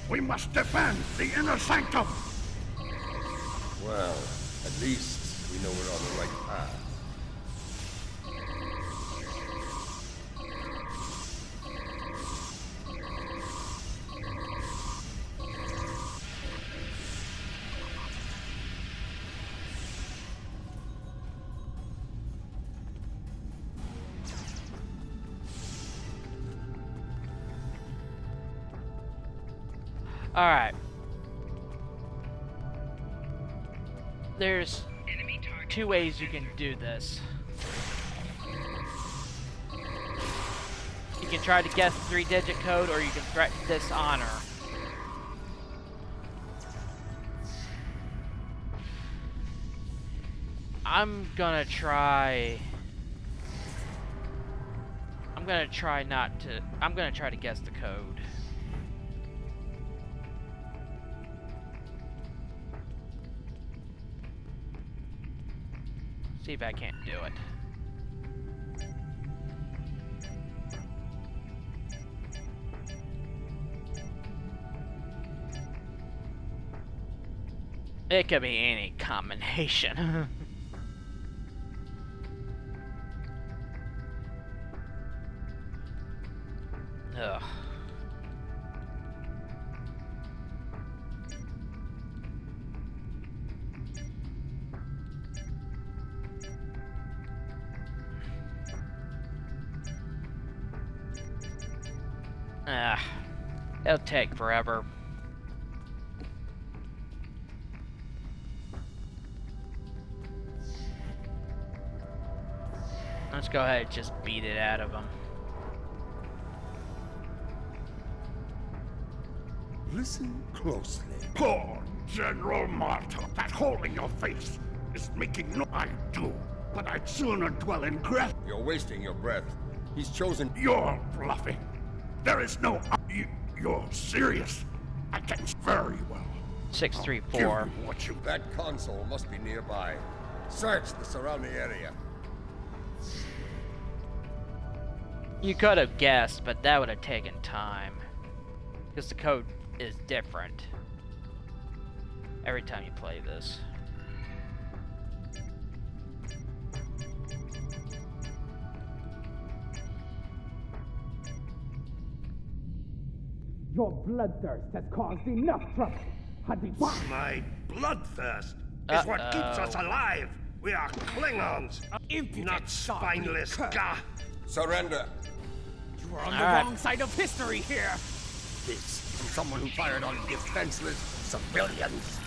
We must defend the inner sanctum! Well, at least we know we're on the right path. Alright. There's two ways you can do this. You can try to guess the 3-digit code, or you can threaten dishonor. I'm gonna try to guess the code. See if I can't do it. It could be any combination. Ugh. It'll take forever. Let's go ahead and just beat it out of them. Listen closely. Poor General Marta, that hole in your face is making no... I do, but I'd sooner dwell in Greth. You're wasting your breath. He's chosen... You're bluffing. There is no... You're serious. I can very well. 634. What you... That console must be nearby. Search the surrounding area. You could have guessed, but that would have taken time. Because the code is different every time you play this. Your bloodthirst has caused enough trouble. My bloodthirst is what keeps us alive. We are Klingons, not spineless gah. Surrender. You are on the wrong side of history here. This from someone who fired on defenseless civilians.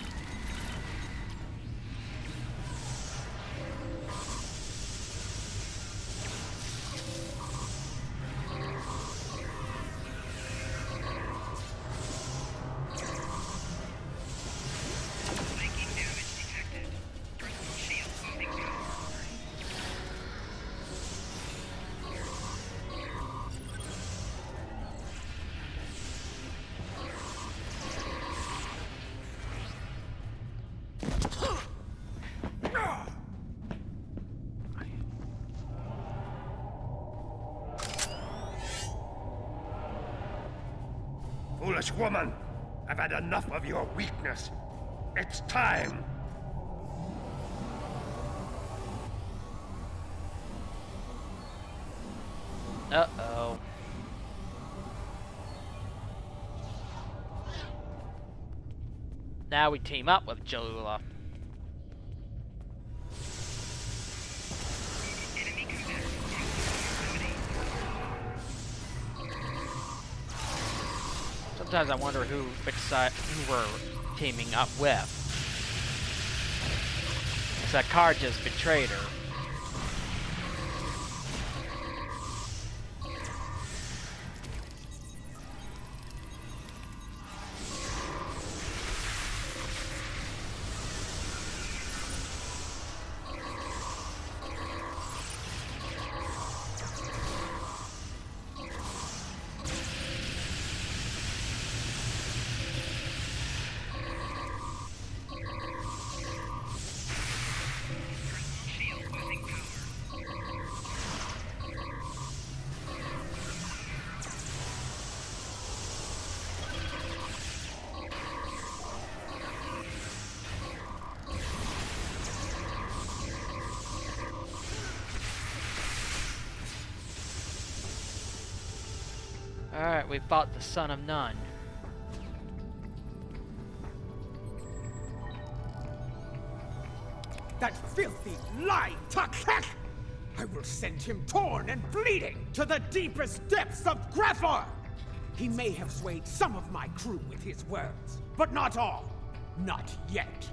Foolish woman, I've had enough of your weakness. It's time. Uh-oh. Now we team up with Jalula. Sometimes I wonder which side we're teaming up with. Because that card just betrayed her. Alright, we fought the Son of None. That filthy, lying Tuck-Heck! I will send him torn and bleeding to the deepest depths of Grethor! He may have swayed some of my crew with his words, but not all. Not yet.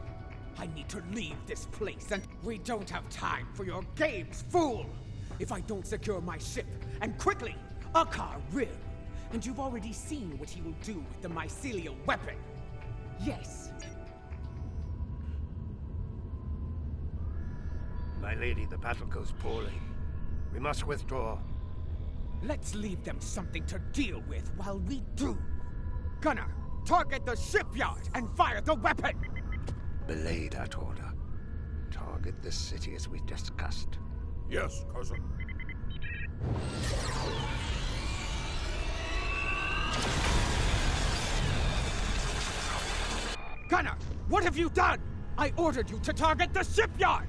I need to leave this place, and we don't have time for your games, fool! If I don't secure my ship, and quickly, Akar will. And you've already seen what he will do with the mycelial weapon. Yes. My lady, the battle goes poorly. We must withdraw. Let's leave them something to deal with while we do. Gunner, target the shipyard and fire the weapon! Belay that order. Target the city as we discussed. Yes, cousin. Gunner, what have you done? I ordered you to target the shipyard!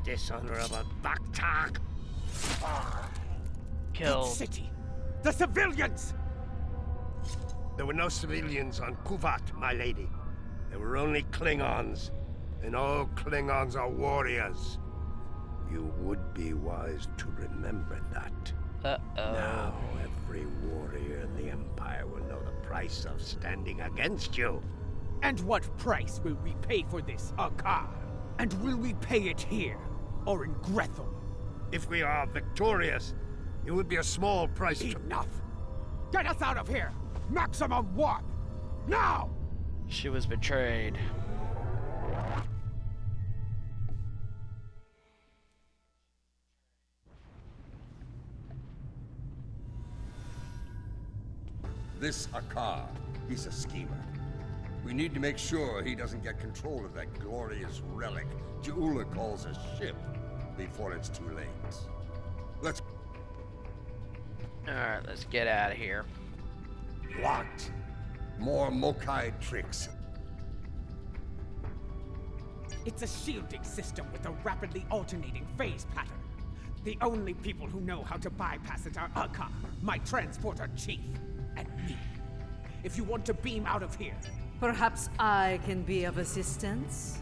Dishonorable Baktak! Kill. The city! The civilians! There were no civilians on Kuvat, my lady. There were only Klingons. And all Klingons are warriors. You would be wise to remember that. Uh-oh. Now every warrior in the Empire will know the price of standing against you. And what price will we pay for this, Akar? And will we pay it here, or in Grethel? If we are victorious, it would be a small price to... Enough! Get us out of here! Maximum warp! Now! She was betrayed. This Akar, he's a schemer. We need to make sure he doesn't get control of that glorious relic Ja'ula calls a ship before it's too late. Let's... Alright, let's get out of here. Locked. More Mokai tricks. It's a shielding system with a rapidly alternating phase pattern. The only people who know how to bypass it are Aka, my transporter chief, and me. If you want to beam out of here... Perhaps I can be of assistance?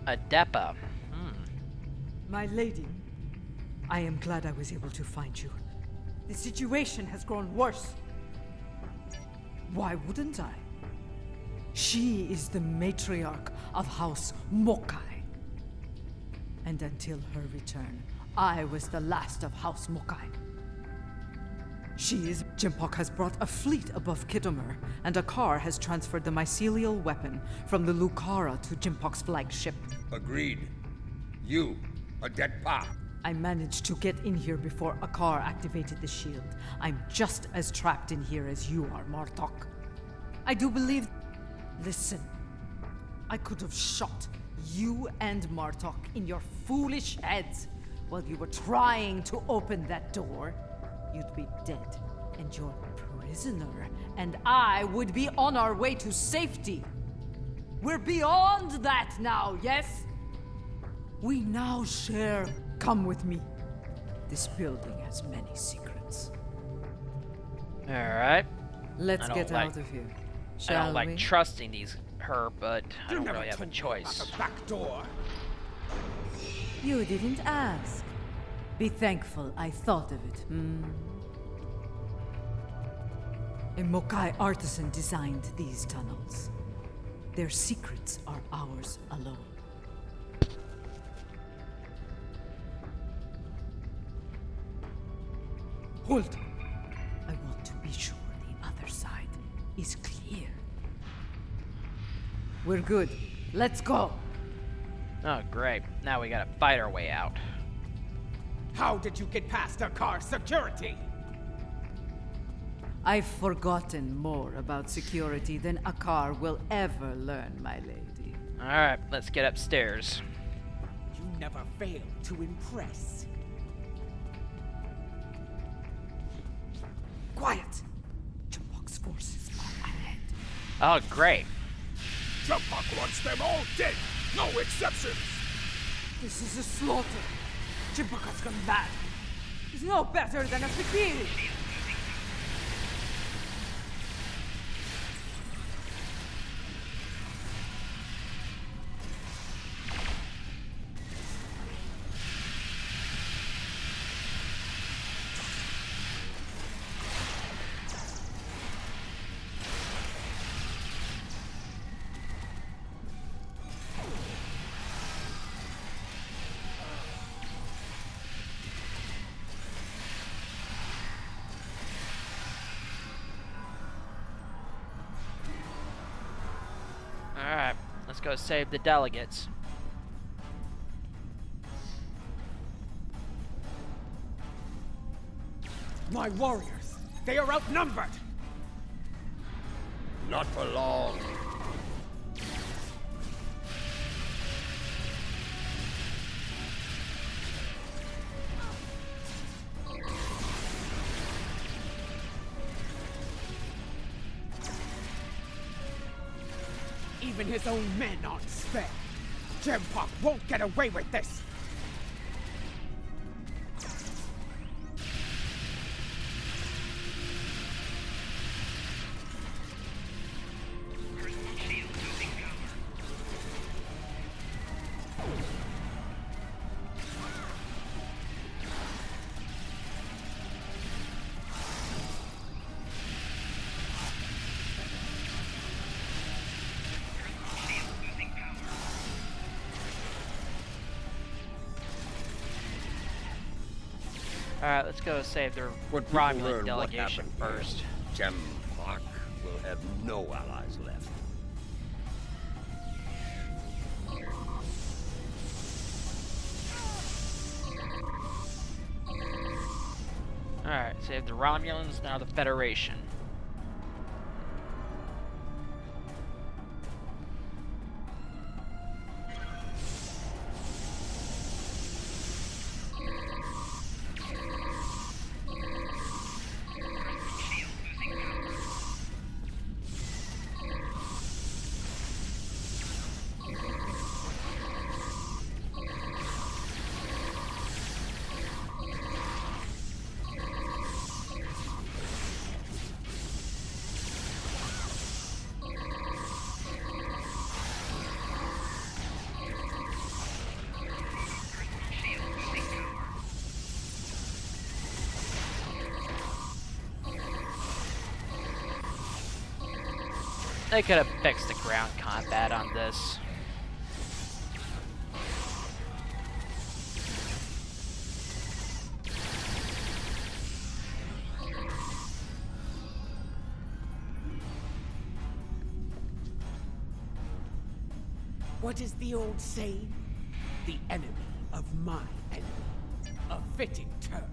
Adepa. My lady, I am glad I was able to find you. The situation has grown worse. Why wouldn't I? She is the matriarch of House Mokai. And until her return, I was the last of House Mokai. Jempok has brought a fleet above Khitomer, and Akar has transferred the mycelial weapon from the Lucara to Jempok's flagship. Agreed. You, a dead pa. I managed to get in here before Akar activated the shield. I'm just as trapped in here as you are, Martok. I do believe... Listen. I could have shot you and Martok in your foolish heads while you were trying to open that door. You'd be dead, and your prisoner and I would be on our way to safety. We're beyond that now, yes? We now share. Come with me. This building has many secrets. Alright. Let's get out of here. I don't like trusting her, but I don't really have a About choice. the back door. You didn't ask. Be thankful I thought of it, A Mokai artisan designed these tunnels. Their secrets are ours alone. Hold. I want to be sure the other side is clear. We're good. Let's go. Oh, great. Now we gotta fight our way out. How did you get past Akar's security? I've forgotten more about security than Akar will ever learn, my lady. Alright, let's get upstairs. You never fail to impress. Quiet! Jempok's forces are ahead. Oh, great. Jempok wants them all dead! No exceptions! This is a slaughter. Jempok has gone bad. He's no better than a fakir. Alright, let's go save the delegates. My warriors, they are outnumbered. Not for long. Even his own men aren't spared. Jempok won't get away with this. Alright, let's go save the Romulan delegation first. Jempok will have no allies left. Alright, save the Romulans, now the Federation. They could have fixed the ground combat on this. What is the old saying? The enemy of my enemy. A fitting term.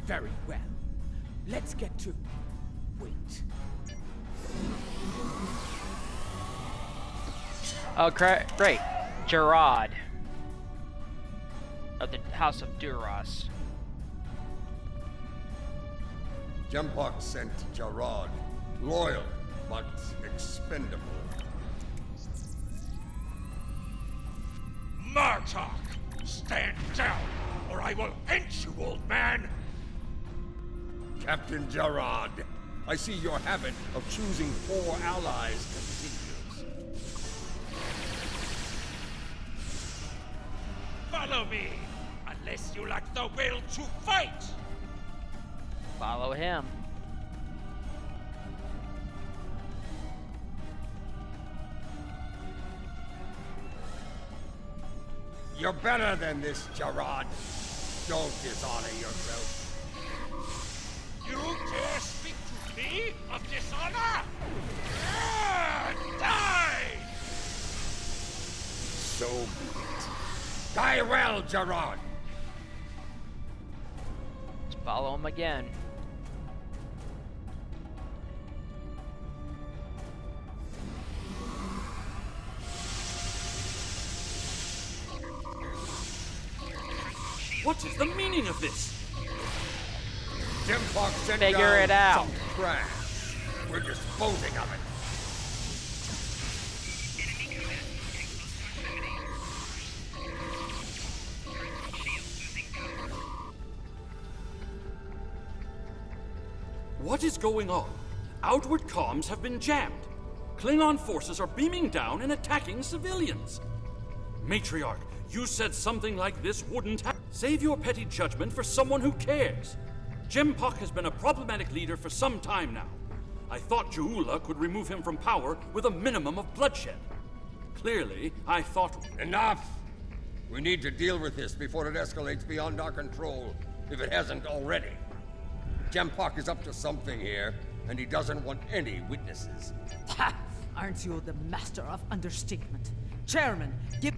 Very well. Let's get to... Wait. Oh, great. Gerard. Of the House of Duras. Jempok sent Gerard. Loyal, but expendable. Martok! Stand down, or I will end you, old man! Captain Gerard, I see your habit of choosing poor allies continues. Follow me, unless you lack the will to fight! Follow him. You're better than this, Gerard. Don't dishonor yourself. You dare speak to me of dishonor? Die! So be it. Die well, Gerard. Let's follow him again. What is the meaning of this? Jempok sent Figure down it out. some trash. We're disposing of it. What is going on? Outward comms have been jammed. Klingon forces are beaming down and attacking civilians. Matriarch, you said something like this wouldn't happen. Save your petty judgment for someone who cares. Jempok has been a problematic leader for some time now. I thought Jeula could remove him from power with a minimum of bloodshed. Clearly, I thought... Enough! We need to deal with this before it escalates beyond our control, if it hasn't already. Jempok is up to something here, and he doesn't want any witnesses. Ha! Aren't you the master of understatement? Chairman, give...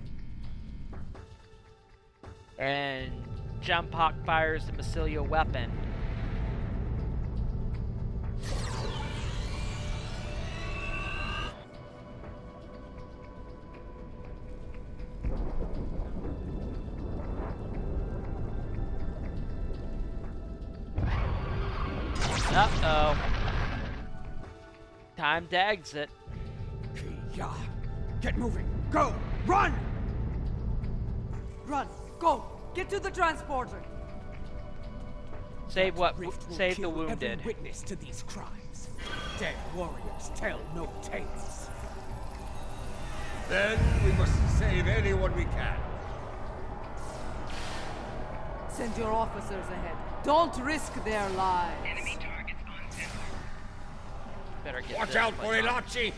And Jempok fires the mycelial weapon. Uh-oh. Time to exit. Yeah. Get moving. Go! Run! Run! Go! Get to the transporter! Save what? Rift will Save the kill wounded. Every witness to these crimes. Dead warriors tell no tales. Then we must save anyone we can. Send your officers ahead. Don't risk their lives. Enemy targets on center. Better get Watch this out for place on. Ilachi!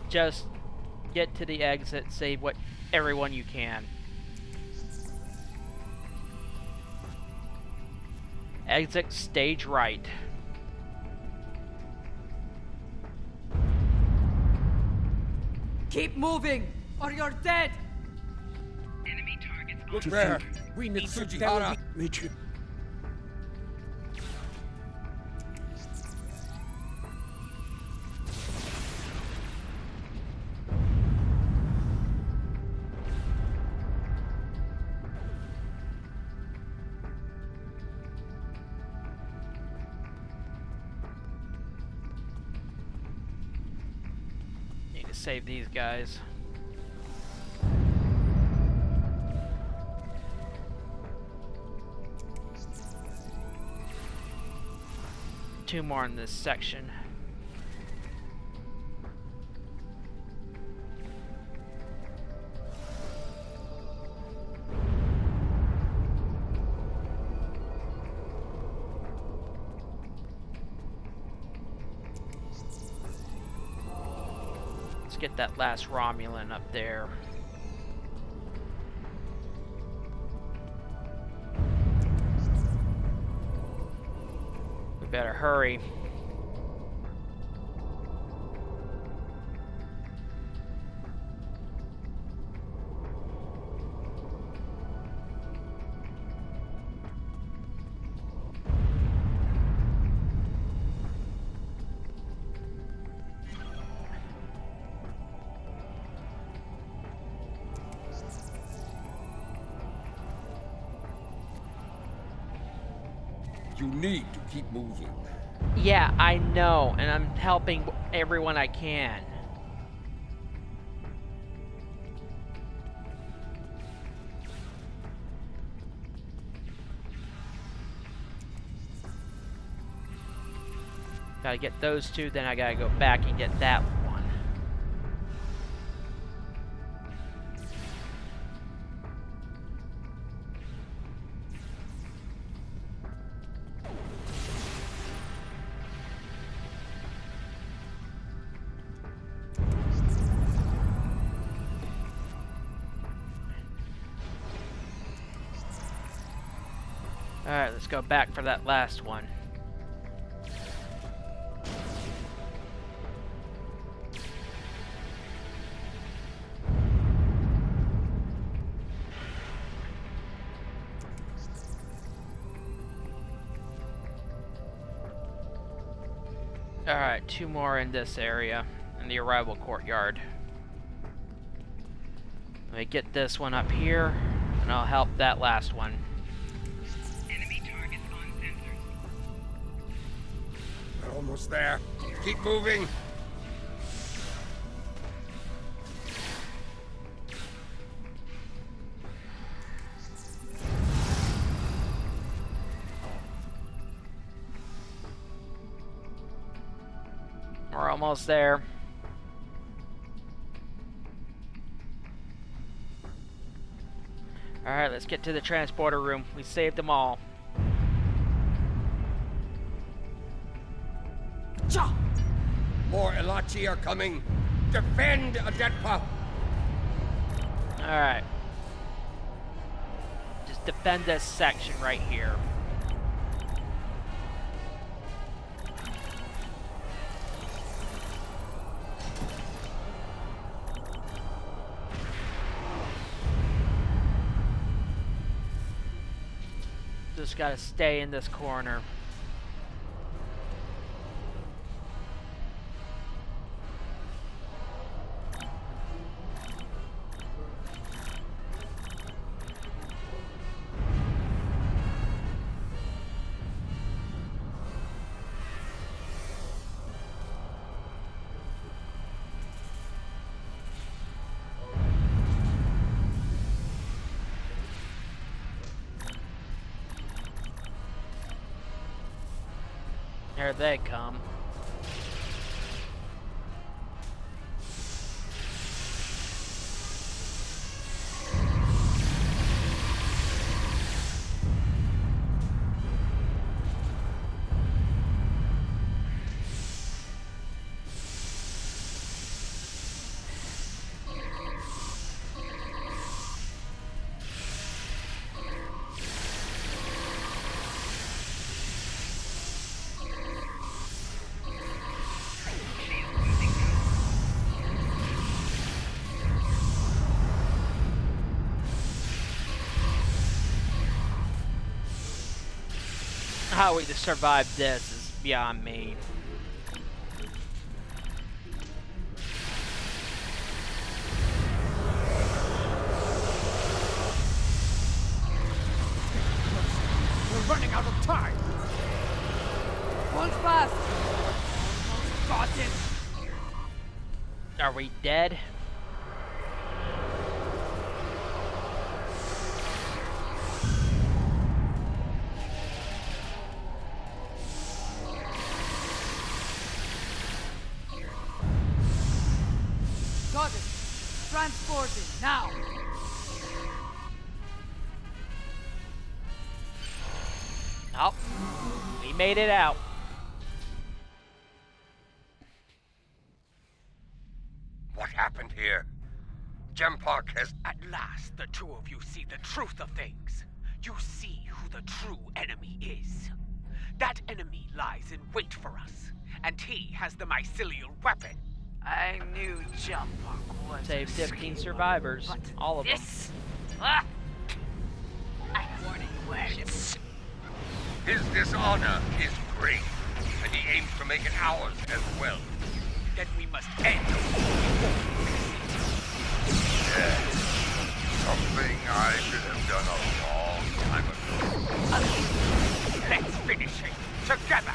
Just get to the exit, save what everyone you can. Exit stage right. Keep moving, or you're dead! Enemy targets on Look To there! think We need to Tsujihara! Mitri, Need to save these guys. Two more in this section. get that last Romulan up there. We better hurry. You need to keep moving. Yeah, I know, and I'm helping everyone I can. Gotta get those two, then I gotta go back and get that one. Alright, let's go back for that last one. Alright, two more in this area, in the arrival courtyard. Let me get this one up here, and I'll help that last one. We're almost there. Keep moving. We're almost there. Alright, let's get to the transporter room. We saved them all. More Elachi are coming. Defend Adetpa. Alright. Just defend this section right here. Just gotta stay in this corner. Here they come. How we just survived this is beyond me. We're running out of time. Hold fast. Got it. Are we dead? Got it. Transporting now. Oh, we made it out. What What happened here? Jempak has... At last, the two of you see the truth of things. You see who the true enemy is. That enemy lies in wait for us, and he has the mycelial weapon. I knew Jempak was Save 15 survivors. All of them. Ah! Warning words. His dishonor is great, and he aims to make it ours as well. Then we must end. Yes. Something I should have done a long time ago. Let's finish it together.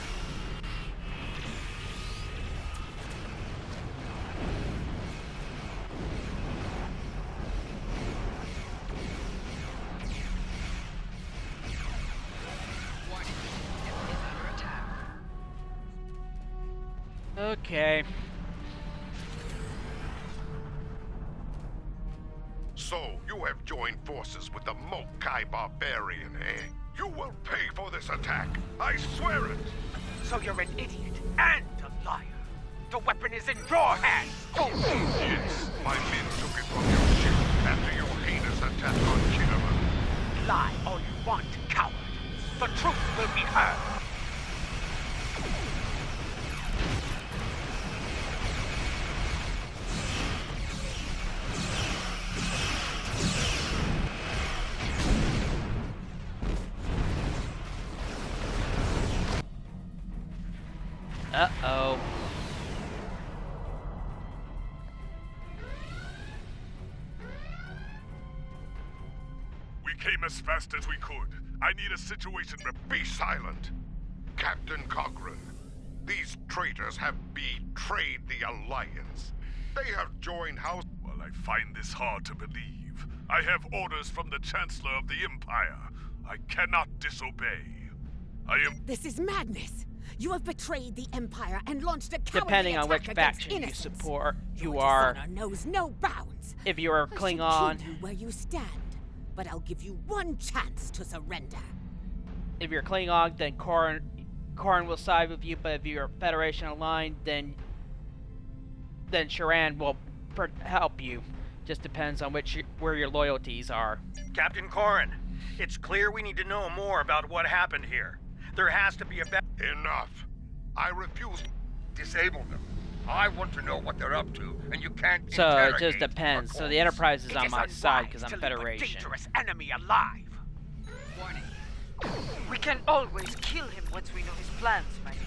Okay. So, you have joined forces with the Mokai barbarian, eh? You will pay for this attack. I swear it. So you're an idiot and a liar. The weapon is in your hands. Oh. Yes, my men took it from your ship after your heinous attack on Khitomer. Lie all you want, coward. The truth will be heard. Uh-oh. We came as fast as we could. I need a situation where... Be silent. Captain Cochrane, these traitors have betrayed the Alliance. They have joined House... Well, I find this hard to believe. I have orders from the Chancellor of the Empire. I cannot disobey. I am... This is madness. You have betrayed the Empire and launched a cowardly Depending on which attack faction you against innocents. support, you Your are... dishonor knows no bounds. If you're a I Klingon... should kill you where you stand, but I'll give you one chance to surrender. If you're Klingon, then Korn will side with you, but if you're Federation aligned, then Sharan will help you. Just depends on where your loyalties are. Captain Corrin, it's clear we need to know more about what happened here. There has to be a better... Enough. I refuse to disable them. I want to know what they're up to, and you can't So it interrogate just depends. So the Enterprise is on my side because I'm to leave Federation. a dangerous enemy alive. Warning. We can always kill him once we know his plans, my lord.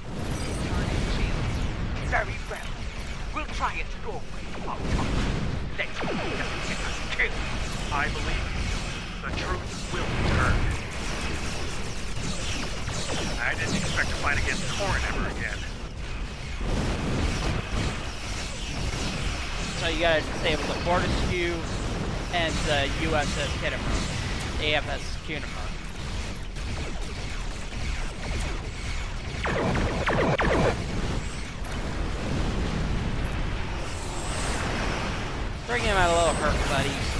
Very well. We'll try it your way, Martok. Let's get us killed. I believe the truth will return. I didn't expect to fight against Corrin ever again. So you gotta disable the Fortescue and the USS Khitomer. AFS Khitomer. Bring him out a little hurt, buddies.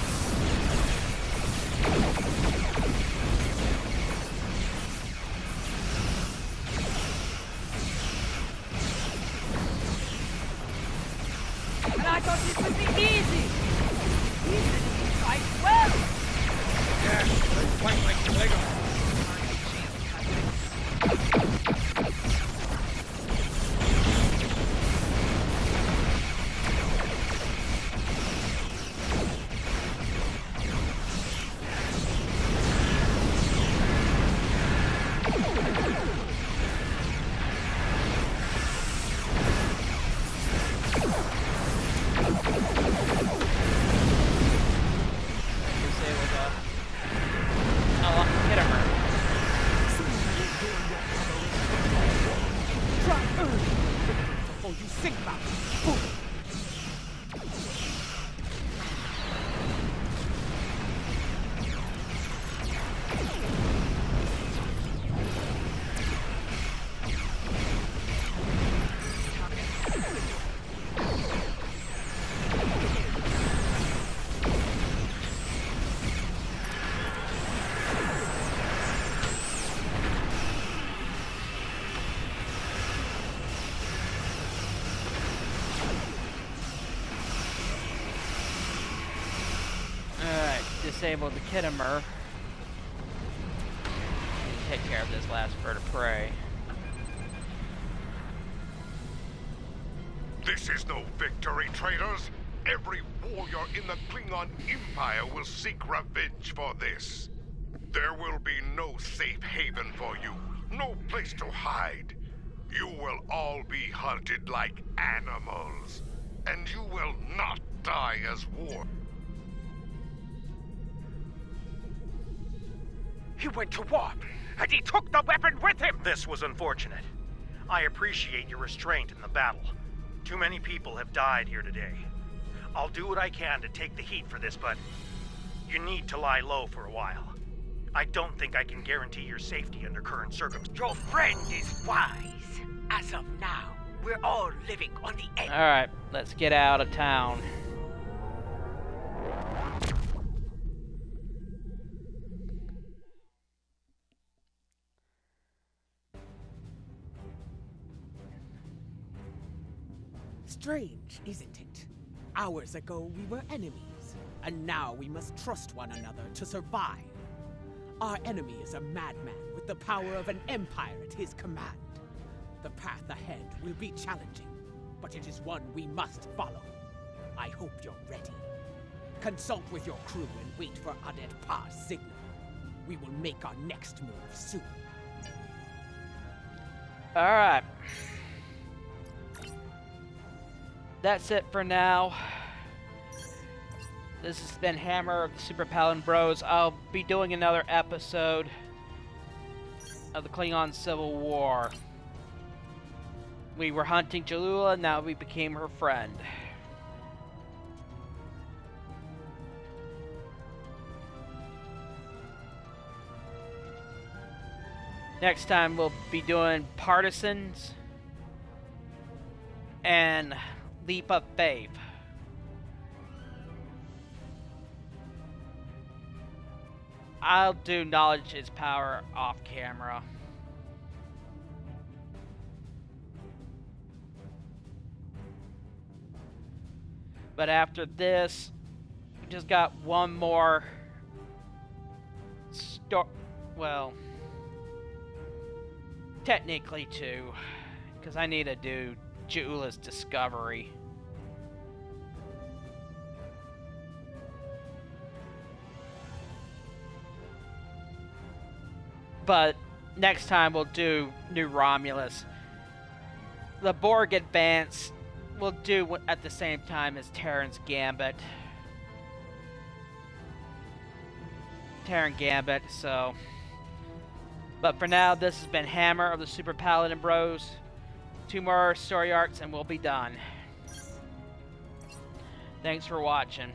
And I thought this would be easy. These enemies fight well. Yes, let's fight like Klingon. Before you think about it. disabled the Khitomer. Take care of this last bird of prey. This is no victory, traitors. Every warrior in the Klingon Empire will seek revenge for this. There will be no safe haven for you, no place to hide. You will all be hunted like animals, and you will not die as war. He went to warp, and he took the weapon with him! This was unfortunate. I appreciate your restraint in the battle. Too many people have died here today. I'll do what I can to take the heat for this, but you need to lie low for a while. I don't think I can guarantee your safety under current circumstances. Your friend is wise. As of now, we're all living on the edge. Alright, let's get out of town. Strange, isn't it? Hours ago we were enemies, and now we must trust one another to survive. Our enemy is a madman with the power of an empire at his command. The path ahead will be challenging, but it is one we must follow. I hope you're ready. Consult with your crew and wait for Adet Pa's signal. We will make our next move soon. Alright. That's it for now. This has been Hammer of the Super Paladin Bros. I'll be doing another episode of the Klingon Civil War. We were hunting Jalula, now we became her friend. Next time we'll be doing Partisans and Leap of Faith. I'll do Knowledge is Power off camera. But after this, we just got one more well, technically two, because I need to do Jula's discovery. But next time we'll do New Romulus. The Borg Advance we'll do at the same time as Terran's Gambit. Terran Gambit, so. But for now, this has been Hammer of the Super Paladin Bros. 2 more story arcs and we'll be done. Thanks for watching.